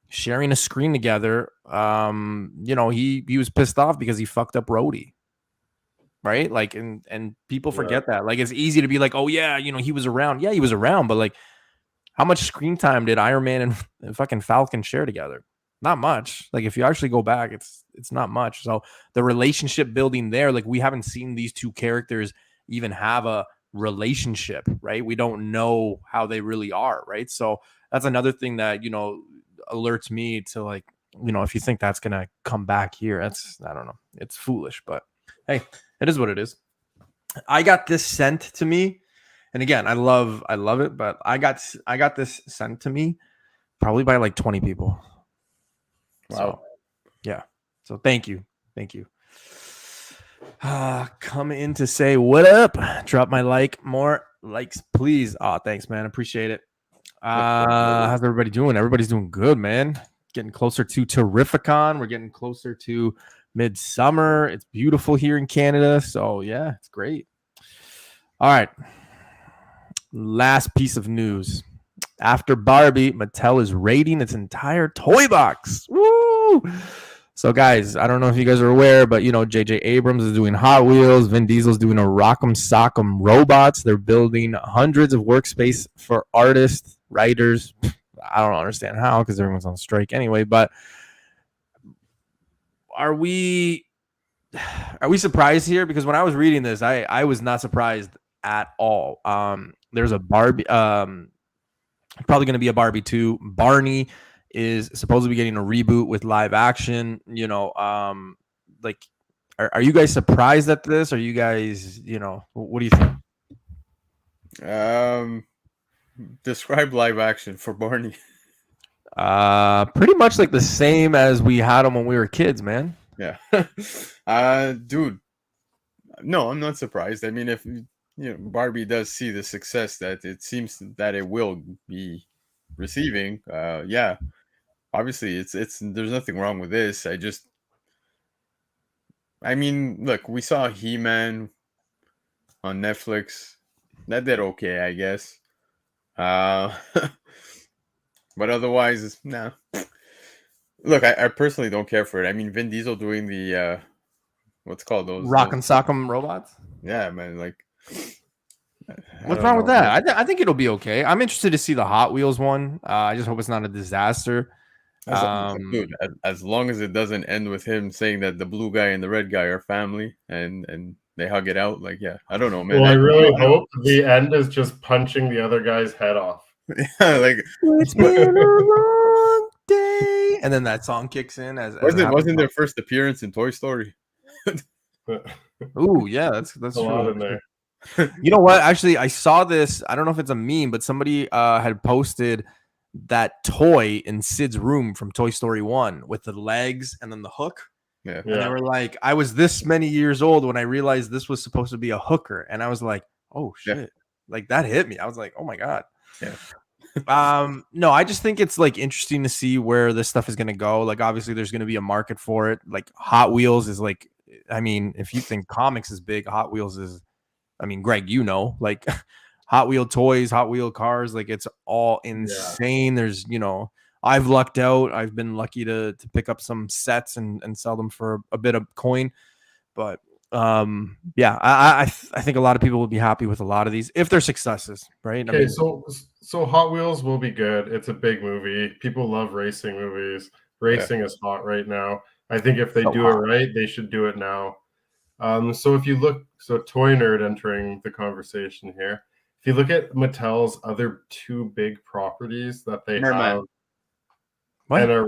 sharing a screen together, he was pissed off because he fucked up Rhodey. Right? Like, and people forget that. Like, it's easy to be like, oh yeah, he was around. Yeah, he was around, but like, how much screen time did Iron Man and fucking Falcon share together? Not much. Like, if you actually go back, it's not much. So the relationship building there, like, we haven't seen these two characters even have a relationship, right? We don't know how they really are, right? So that's another thing that alerts me to, like, if you think that's gonna come back here, I don't know, it's foolish, but hey, it is what it is. I got this sent to me. And again, I love it, but I got this sent to me probably by like 20 people. Wow. So, yeah. So thank you. Come in to say what up. Drop my like. More likes, please. Oh, thanks, man. Appreciate it. How's everybody doing? Everybody's doing good, man. Getting closer to Terrificon. We're getting closer to midsummer. It's beautiful here in Canada. So yeah, it's great. All right. Last piece of news. After Barbie, Mattel is raiding its entire toy box. Woo! So, guys, I don't know if you guys are aware, but, J.J. Abrams is doing Hot Wheels. Vin Diesel's doing a Rock'em Sock'em Robots. They're building hundreds of workspace for artists, writers. I don't understand how, because everyone's on strike anyway. But are we surprised here? Because when I was reading this, I was not surprised at all. There's a Barbie, probably going to be a Barbie 2. Barney is supposed to be getting a reboot with live action. Like, are you guys surprised at this? Are you guys, what do you think? Describe live action for Barney. Pretty much like the same as we had them when we were kids, man. Yeah. Dude, no, I'm not surprised. I mean, if Barbie does see the success that it seems that it will be receiving, yeah, obviously it's there's nothing wrong with this. I mean, look, we saw He-Man on Netflix. That did okay, I guess. But otherwise, nah. Look, I personally don't care for it. I mean, Vin Diesel doing the what's called those Rock'em Sock'em Robots. Yeah, man. Like, what's wrong with that? I think it'll be okay. I'm interested to see the Hot Wheels one. I just hope it's not a disaster. Dude, as long as it doesn't end with him saying that the blue guy and the red guy are family and they hug it out, like, yeah, I don't know, man. Well, I really hope the end is just punching the other guy's head off. Yeah, like, it's been a long day, and then that song kicks in. Wasn't their first appearance in Toy Story? Oh yeah, that's a true. lot in there. You know what? Actually, I saw this. I don't know if it's a meme, but somebody had posted that toy in Sid's room from Toy Story 1 with the legs and then the hook. Yeah. And they were like, I was this many years old when I realized this was supposed to be a hooker. And I was like, oh shit. Yeah. Like, that hit me. I was like, oh my God. Yeah. No, I just think it's like interesting to see where this stuff is going to go. Like, obviously there's going to be a market for it. Like, Hot Wheels is like, I mean, if you think comics is big, Hot Wheels is, I mean, Greg, like Hot Wheel toys, Hot Wheel cars, like, it's all insane. Yeah. There's, I've lucked out. I've been lucky to pick up some sets and sell them for a bit of coin. But yeah, I think a lot of people will be happy with a lot of these if they're successes, right? Okay, so Hot Wheels will be good. It's a big movie. People love racing movies. Racing is hot right now. I think if they So do hot. it right, they should do it now. So if you look, so Toy Nerd entering the conversation here. If you look at Mattel's other two big properties that they Merman. have What? and are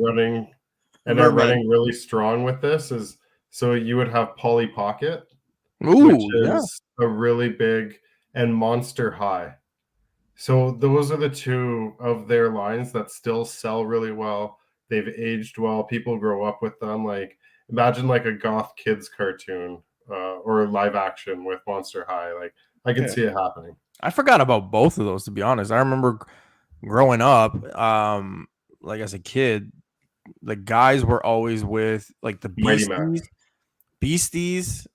running really strong with this is, so you would have Polly Pocket, which Ooh, yeah. is a really big, and Monster High. So those are the two of their lines that still sell really well. They've aged well. People grow up with them. Like imagine like a goth kids cartoon or live action with Monster High. Like I can see it happening. I forgot about both of those, to be honest. I remember growing up, like as a kid, the guys were always with like the Mighty Max. Beasties,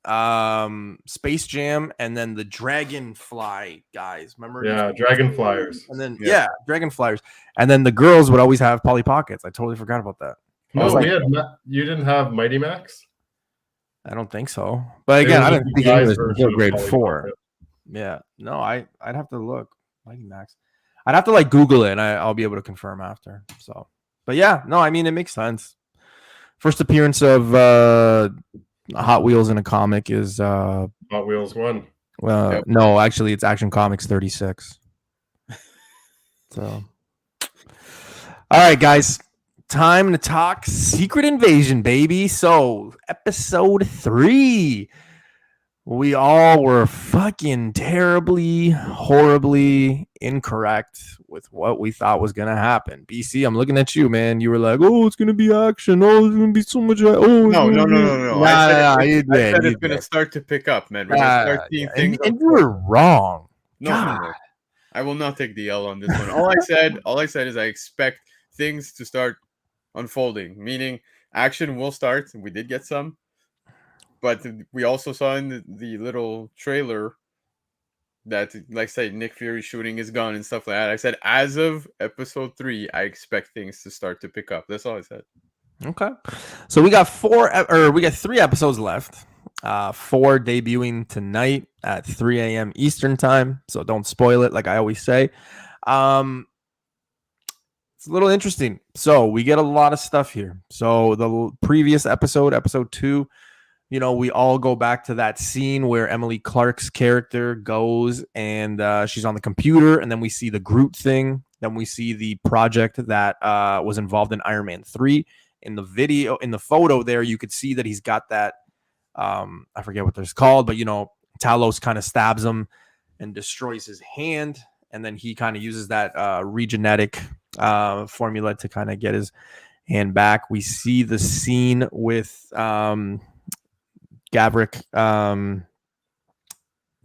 Space Jam, and then the Dragonfly guys. Remember? Yeah, Dragonflyers. And then Dragonflyers, and then the girls would always have Polly Pockets. I totally forgot about that. No, like, you didn't have Mighty Max? I don't think so. But again, I didn't speak English until grade 4. Yeah, no, I'd have to look. Mighty Max. I'd have to like Google it, and I'll be able to confirm after. So, but yeah, no, I mean it makes sense. First appearance of Hot Wheels in a comic is Hot Wheels 1. Well, no, actually, it's Action Comics 36. So, all right, guys, time to talk Secret Invasion, baby. So, episode 3. We all were fucking terribly, horribly incorrect with what we thought was going to happen. BC, I'm looking at you, man. You were like, oh, it's going to be action. Oh, it's going to be so much. Oh, No. I said it's going to start to pick up, man. We're going to start seeing things. And you were wrong. No. I will not take the L on this one. All I said is I expect things to start unfolding, meaning action will start. We did get some. But we also saw in the little trailer that, like, say, Nick Fury shooting his gun and stuff like that. I said, as of episode 3, I expect things to start to pick up. That's all I said. Okay. So we got 3 episodes left. 4 debuting tonight at 3 a.m. Eastern time. So don't spoil it, like I always say. It's a little interesting. So we get a lot of stuff here. So the previous episode 2, you know, we all go back to that scene where Emily Clark's character goes and she's on the computer, and then we see the Groot thing. Then we see the project that was involved in Iron Man 3. In the video, in the photo there, you could see that he's got that, I forget what it's called, but, you know, Talos kind of stabs him and destroys his hand. And then he kind of uses that regenetic formula to kind of get his hand back. We see the scene with Gavrik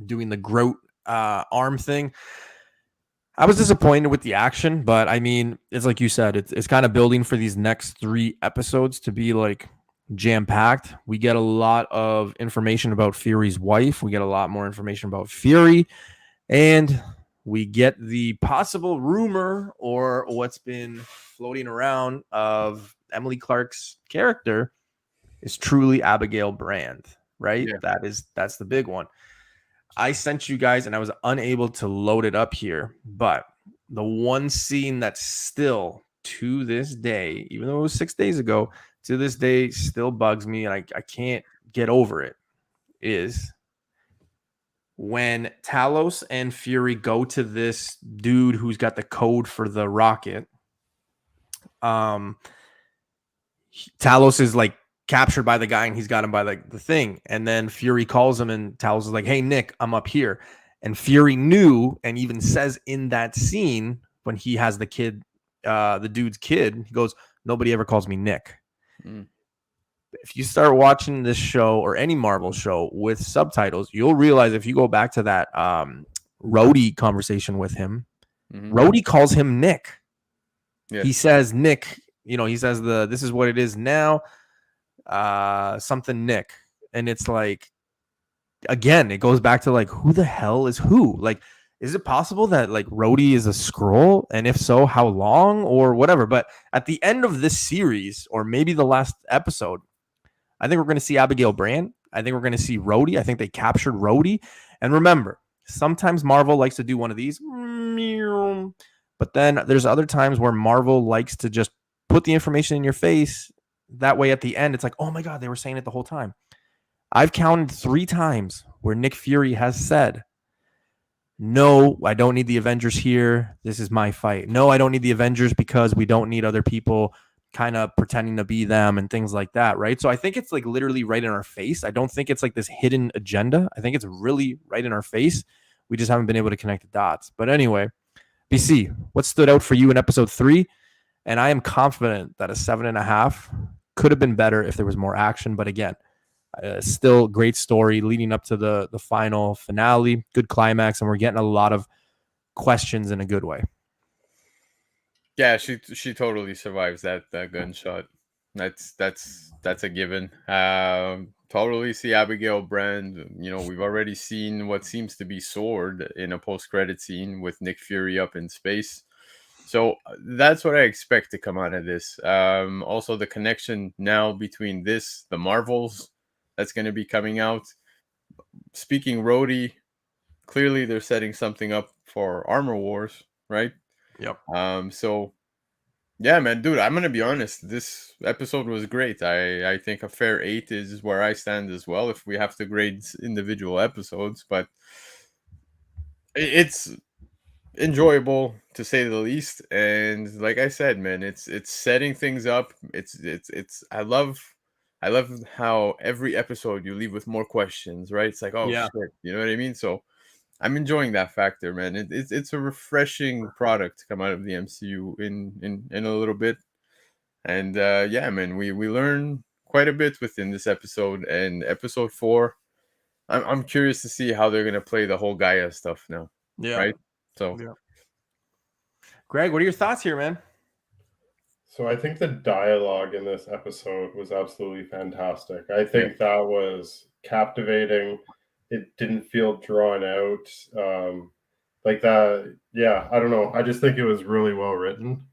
doing the Groot arm thing. I was disappointed with the action, but I mean, it's like you said, it's kind of building for these next 3 episodes to be like jam-packed. We get a lot of information about Fury's wife. We get a lot more information about Fury, and we get the possible rumor or what's been floating around of Emily Clark's character is truly Abigail Brand, right? Yeah. That's the big one. I sent you guys and I was unable to load it up here, but the one scene that still to this day, even though it was 6 days ago, to this day still bugs me and I can't get over it, is when Talos and Fury go to this dude who's got the code for the rocket. Talos is like captured by the guy and he's got him by like the thing, and then Fury calls him and Talos is like, hey Nick, I'm up here. And Fury knew, and even says in that scene when he has the kid, the dude's kid, he goes, nobody ever calls me Nick. If you start watching this show or any Marvel show with subtitles, you'll realize if you go back to that Rhodey conversation with him, Rhodey calls him Nick. Yes. He says Nick, you know, he says this is what it is now. Something Nick, and it's like, again, it goes back to like, who the hell is who? Like, is it possible that like Rhodey is a Skrull? And if so, how long or whatever? But at the end of this series, or maybe the last episode, I think we're going to see Abigail Brand. I think we're going to see Rhodey. I think they captured Rhodey. And remember, sometimes Marvel likes to do one of these, but then there's other times where Marvel likes to just put the information in your face. That way, at the end, it's like, oh my God, they were saying it the whole time. I've counted 3 times where Nick Fury has said, no, I don't need the Avengers here. This is my fight. No, I don't need the Avengers because we don't need other people kind of pretending to be them and things like that, right? So I think it's like literally right in our face. I don't think it's like this hidden agenda. I think it's really right in our face. We just haven't been able to connect the dots. But anyway, BC, what stood out for you in episode 3? And I am confident that a 7.5 could have been better if there was more action. But again, still great story leading up to the final finale, good climax, and we're getting a lot of questions in a good way. Yeah, she totally survives that gunshot. That's a given. Totally see Abigail Brand. You know, we've already seen what seems to be Sword in a post-credit scene with Nick Fury up in space. So that's what I expect to come out of this. Also, the connection now between the Marvels that's going to be coming out. Speaking Rhodey, clearly they're setting something up for Armor Wars, right? Yep. So yeah, man, dude, I'm gonna be honest. This episode was great. I think a fair 8 is where I stand as well. If we have to grade individual episodes, but it's enjoyable to say the least. And like I said, man, it's setting things up. It's I love how every episode you leave with more questions, right? It's like, oh Yeah. shit, you know what I mean? So I'm enjoying that factor, man. It's a refreshing product to come out of the MCU in a little bit. And yeah, man, we learn quite a bit within this episode. And episode 4, I'm curious to see how they're gonna play the whole Gaia stuff now. Yeah. Right? So Yeah. Greg, what are your thoughts here, man? So I think the dialogue in this episode was absolutely fantastic. I think that was captivating. It didn't feel drawn out. Like that, yeah, I don't know. I just think it was really well written.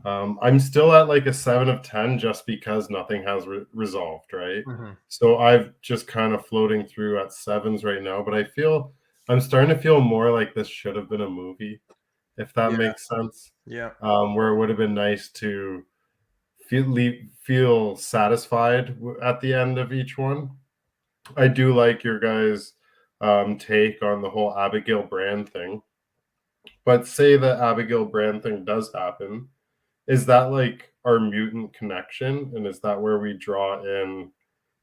I'm still at like a 7 of 10 just because nothing has resolved, right? Mm-hmm. So I've just kind of floating through at 7s right now, but I'm starting to feel more like this should have been a movie, if that makes sense. Yeah. Where it would have been nice to feel satisfied at the end of each one. I do like your guys' take on the whole Abigail Brand thing. But say the Abigail Brand thing does happen, is that like our mutant connection? And is that where we draw in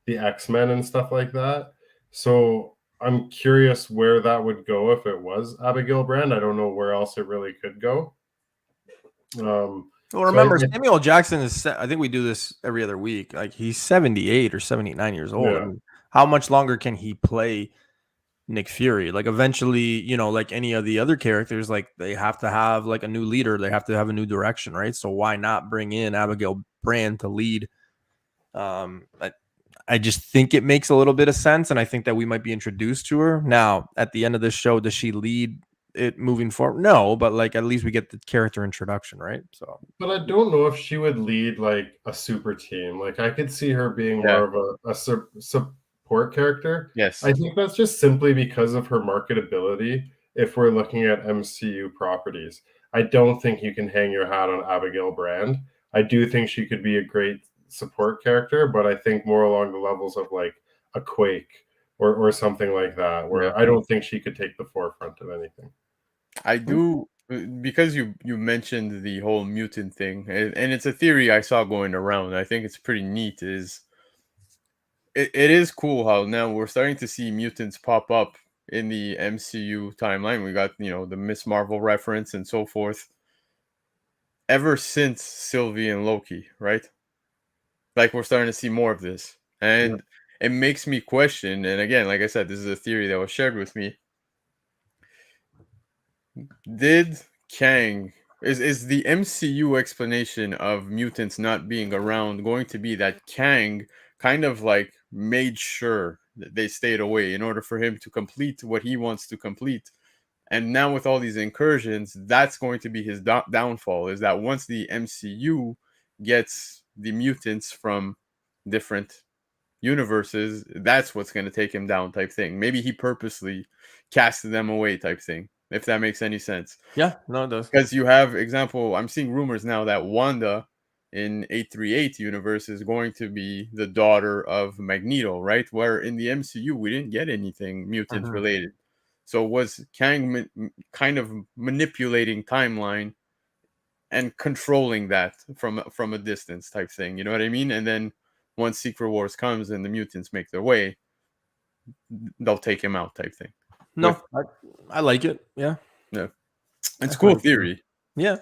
the X-Men and stuff like that? So I'm curious where that would go if it was Abigail Brand. I don't know where else it really could go. Well, remember, Samuel Jackson is, I think we do this every other week. Like he's 78 or 79 years old. Yeah. I mean, how much longer can he play Nick Fury? Like eventually, you know, like any of the other characters, like they have to have like a new leader. They have to have a new direction, right? So why not bring in Abigail Brand to lead? I just think it makes a little bit of sense. And I think that we might be introduced to her. Now, at the end of this show, does she lead it moving forward? No, but like at least we get the character introduction, right? So, but I don't know if she would lead like a super team. Like I could see her being more of a support character. yes, I think that's just simply because of her marketability. If we're looking at MCU properties, I don't think you can hang your hat on Abigail Brand. I do think she could be a great support character, but I think more along the levels of like a Quake or something like that, where I don't think she could take the forefront of anything. I do, because you mentioned the whole mutant thing, and it's a theory I saw going around. I think it's pretty neat. It is cool how now we're starting to see mutants pop up in the MCU timeline. We got, you know, the Miss Marvel reference and so forth. Ever since Sylvie and Loki, right? Like we're starting to see more of this, and it makes me question. And again, like I said, this is a theory that was shared with me. Did Kang is the MCU explanation of mutants not being around going to be that Kang kind of like made sure that they stayed away in order for him to complete what he wants to complete And now with all these incursions, that's going to be his downfall, is that once the MCU gets the mutants from different universes, that's what's going to take him down type thing. Maybe he purposely casted them away type thing, if that makes any sense. Yeah, no, it does. Because you have example, I'm seeing rumors now that Wanda in 838 universe is going to be the daughter of Magneto, right? Where in the MCU we didn't get anything mutant related. So was Kang kind of manipulating timeline and controlling that from a distance type thing, you know what I mean? And then once Secret Wars comes and the mutants make their way, they'll take him out type thing. No, I like it. Yeah. Yeah. It's cool theory. Yeah.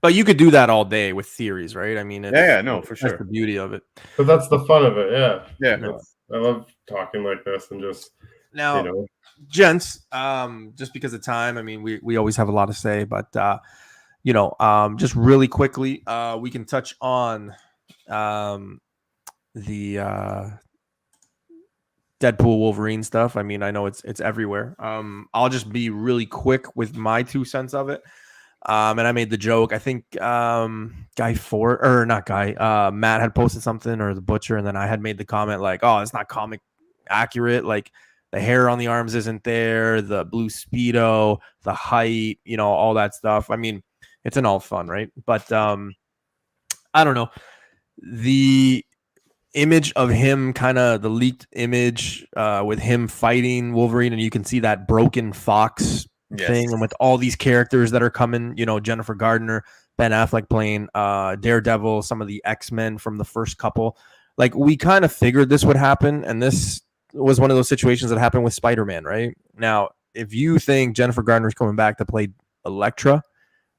But you could do that all day with theories, right? I mean, no, for sure. That's the beauty of it. But that's the fun of it. Yeah. Yeah. I love talking like this and just, now, you know. Gents, just because of time, I mean, we always have a lot to say, but you know, just really quickly, we can touch on the Deadpool Wolverine stuff. I mean, I know it's everywhere. I'll just be really quick with my 2 cents of it. And I made the joke. I think Matt had posted something, or the Butcher, and then I had made the comment like, "Oh, it's not comic accurate. Like the hair on the arms isn't there, the blue Speedo, the height, you know, all that stuff." I mean, it's an all fun, right? But I don't know. The image of him, kind of the leaked image with him fighting Wolverine, and you can see that broken Fox thing, and with all these characters that are coming, you know, Jennifer Gardner, Ben Affleck playing Daredevil, some of the X-Men from the first couple. Like, we kind of figured this would happen, and this was one of those situations that happened with Spider-Man, right? Now, if you think Jennifer Gardner is coming back to play Elektra,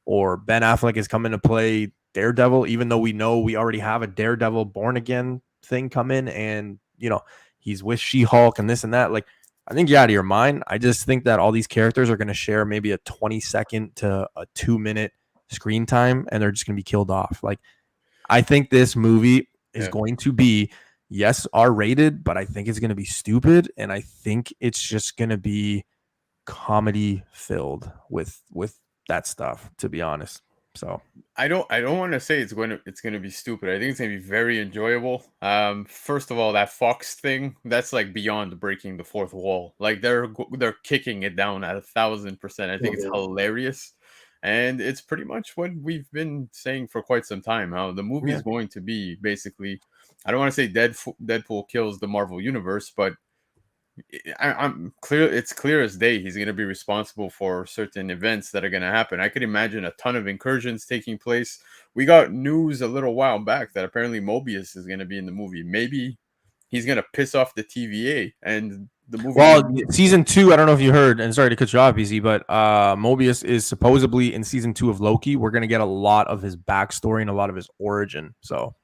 or Ben Affleck is coming to play Daredevil, even though we know we already have a Daredevil Born Again thing coming, and, you know, he's with She-Hulk and this and that, like, I think you're out of your mind. I just think that all these characters are going to share maybe a 20-second to a 2-minute screen time, and they're just going to be killed off. Like, I think this movie is going to be, yes, R-rated, but I think it's going to be stupid, and I think it's just going to be comedy filled with that stuff, to be honest. So I don't want to say it's going to be stupid. I think it's going to be very enjoyable. First of all, that Fox thing, that's like beyond breaking the fourth wall. Like, they're kicking it down at 1,000%. I think it's hilarious, and it's pretty much what we've been saying for quite some time. How the movie is going to be basically, I don't want to say Deadpool kills the Marvel universe, but I'm clear. It's clear as day he's going to be responsible for certain events that are going to happen. I could imagine a ton of incursions taking place. We got news a little while back that apparently Mobius is going to be in the movie. Maybe he's going to piss off the TVA and the movie. Well, season 2, I don't know if you heard, and sorry to cut you off, BZ, but Mobius is supposedly in season 2 of Loki. We're going to get a lot of his backstory and a lot of his origin. So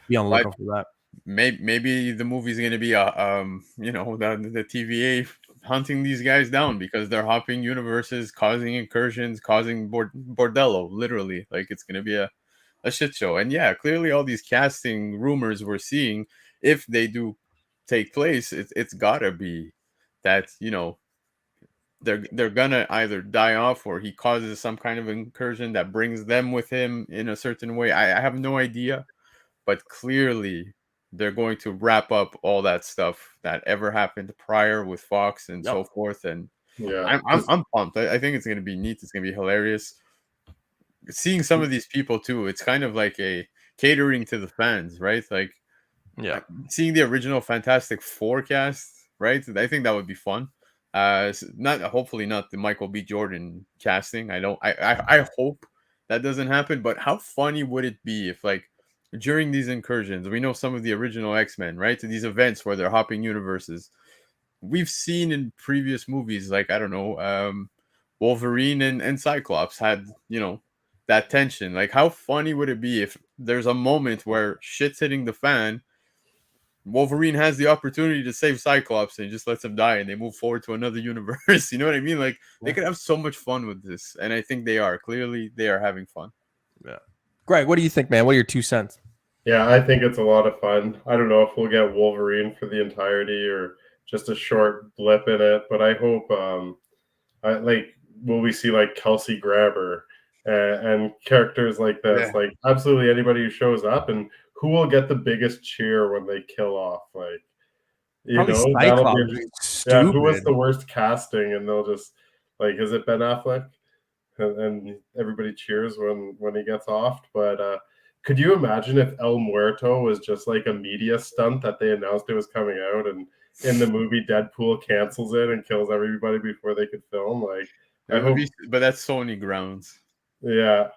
be on the lookout for that. Maybe the movie's going to be you know, the TVA hunting these guys down because they're hopping universes, causing incursions, causing bordello, literally. Like, it's going to be a shit show. And yeah, clearly all these casting rumors we're seeing, if they do take place, it's gotta be that, you know, they're gonna either die off, or he causes some kind of incursion that brings them with him in a certain way. I have no idea, but clearly they're going to wrap up all that stuff that ever happened prior with Fox and so forth. And I'm pumped. I think it's going to be neat. It's going to be hilarious. Seeing some of these people too, it's kind of like a catering to the fans, right? Like, seeing the original Fantastic Four cast, right? I think that would be fun. Hopefully not the Michael B. Jordan casting. I hope that doesn't happen. But how funny would it be if, like, during these incursions, we know some of the original X-Men, right? To these events where they're hopping universes, we've seen in previous movies, like, I don't know, Wolverine and Cyclops had, you know, that tension. Like, how funny would it be if there's a moment where shit's hitting the fan, Wolverine has the opportunity to save Cyclops and just lets him die, and they move forward to another universe. You know what I mean? Like, they could have so much fun with this, and I think they are. Clearly, they are having fun. Yeah. Greg, what do you think, man? What are your 2 cents? Yeah, I think it's a lot of fun. I don't know if we'll get Wolverine for the entirety or just a short blip in it, but I hope will we see like Kelsey Grammer and characters like this? Yeah. Like absolutely anybody who shows up, and who will get the biggest cheer when they kill off? Like, you Probably know, that'll Cyclops. be Stupid. yeah. Who was the worst casting? And they'll just like, is it Ben Affleck? And everybody cheers when he gets off. But could you imagine if El Muerto was just like a media stunt that they announced it was coming out, and in the movie Deadpool cancels it and kills everybody before they could film? Like, I hope, but that's Sony grounds. yeah.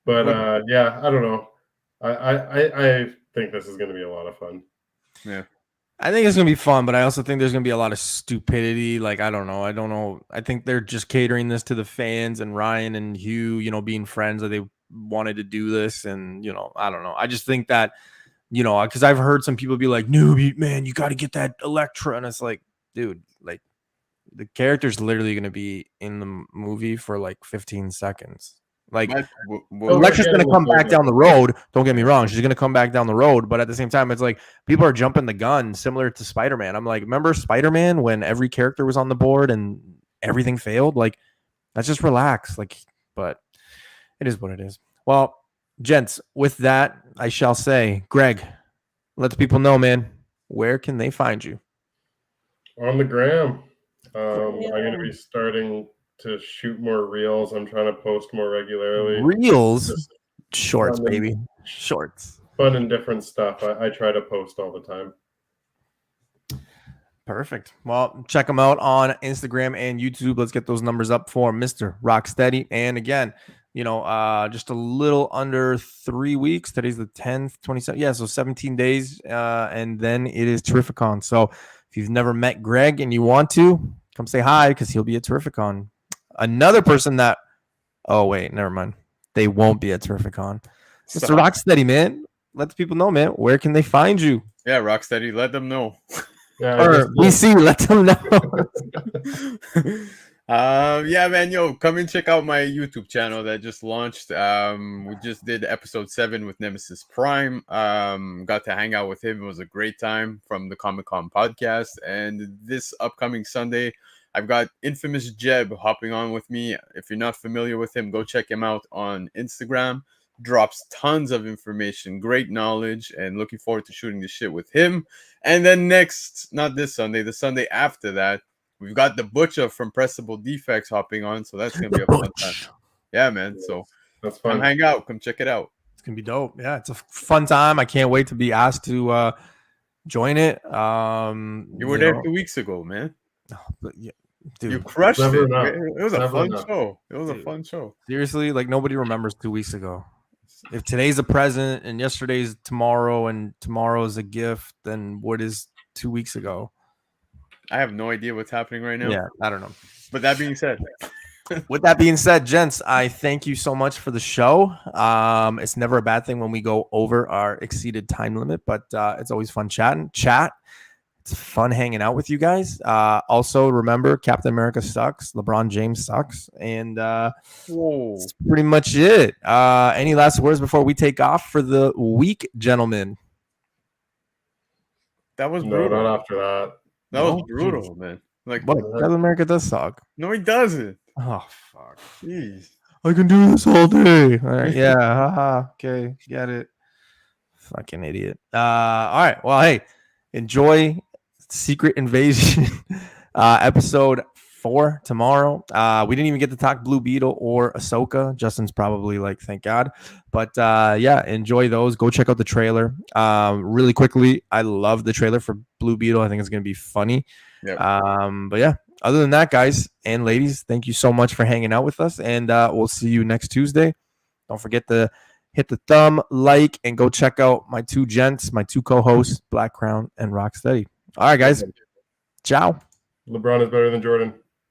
But yeah, I don't know. I think this is going to be a lot of fun. Yeah. I think it's gonna be fun, but I also think there's gonna be a lot of stupidity. Like, I don't know. I think they're just catering this to the fans and Ryan and Hugh, you know, being friends, that they wanted to do this. And, you know, I don't know. I just think that, you know, because I've heard some people be like, "Newbie, man, you got to get that Elektra," and it's like, dude, like the character's literally gonna be in the movie for like 15 seconds. Like, Elektra's going to come back down the road. Don't get me wrong. She's going to come back down the road. But at the same time, it's like people are jumping the gun similar to Spider-Man. I'm like, remember Spider-Man when every character was on the board and everything failed? Like, let's just relax. Like, but it is what it is. Well, gents, with that, I shall say, Greg, let the people know, man, where can they find you? On the gram. I'm going to be starting to shoot more reels. I'm trying to post more regularly. Reels? Shorts, baby. Shorts. Fun and different stuff. I try to post all the time. Perfect. Well, check them out on Instagram and YouTube. Let's get those numbers up for Mr. Rocksteady. And again, you know, just a little under 3 weeks. Today's the 10th, 27th. Yeah, so 17 days. And then it is Terrificon. So if you've never met Greg and you want to, come say hi, because he'll be at Terrificon. Another person that, oh wait, never mind. They won't be at Terrificon. Mr. Rocksteady, man. Let the people know, man. Where can they find you? Yeah, Rocksteady, let them know. Yeah, or BC, let them know. Yeah, man, yo, come and check out my YouTube channel that just launched. We just did episode 7 with Nemesis Prime. Got to hang out with him. It was a great time from the Comic-Con podcast. And this upcoming Sunday, I've got Infamous Jeb hopping on with me. If you're not familiar with him, go check him out on Instagram. Drops tons of information, great knowledge, and looking forward to shooting the shit with him. And then next, not this Sunday, the Sunday after that, we've got the Butcher from Pressable Defects hopping on. So that's going to be a fun time. Yeah, man. So that's fun. Come hang out. Come check it out. It's going to be dope. Yeah, it's a fun time. I can't wait to be asked to join it. You were there 2 weeks ago, man. But yeah. Dude, you crushed it. Enough. It was a fun enough. show. It was a fun show. Seriously, like nobody remembers 2 weeks ago. If today's a present and yesterday's tomorrow and tomorrow's a gift, then what is 2 weeks ago? I have no idea what's happening right now. Yeah, I don't know. But that being said, with that being said, gents, I thank you so much for the show. It's never a bad thing when we go over our exceeded time limit, but it's always fun chatting. It's fun hanging out with you guys. Also, remember, Captain America sucks. LeBron James sucks. And that's pretty much it. Any last words before we take off for the week, gentlemen? That was brutal. Not after that. That was brutal, man. Like, what? Captain America does suck. No, he doesn't. Oh, fuck. Jeez. I can do this all day. All right, yeah. Haha. Okay. Get it. Fucking idiot. All right. Well, hey, enjoy Secret Invasion episode 4 tomorrow. We didn't even get to talk Blue Beetle or Ahsoka. Justin's probably like, thank God. But yeah, enjoy those. Go check out the trailer. Really quickly, I love the trailer for Blue Beetle. I think it's gonna be funny. Yep. But yeah, other than that, guys and ladies, thank you so much for hanging out with us, and we'll see you next Tuesday. Don't forget to hit the thumb, like, and go check out my 2 gents, my 2 co-hosts, Black Crown and Rocksteady. All right, guys. Ciao. LeBron is better than Jordan.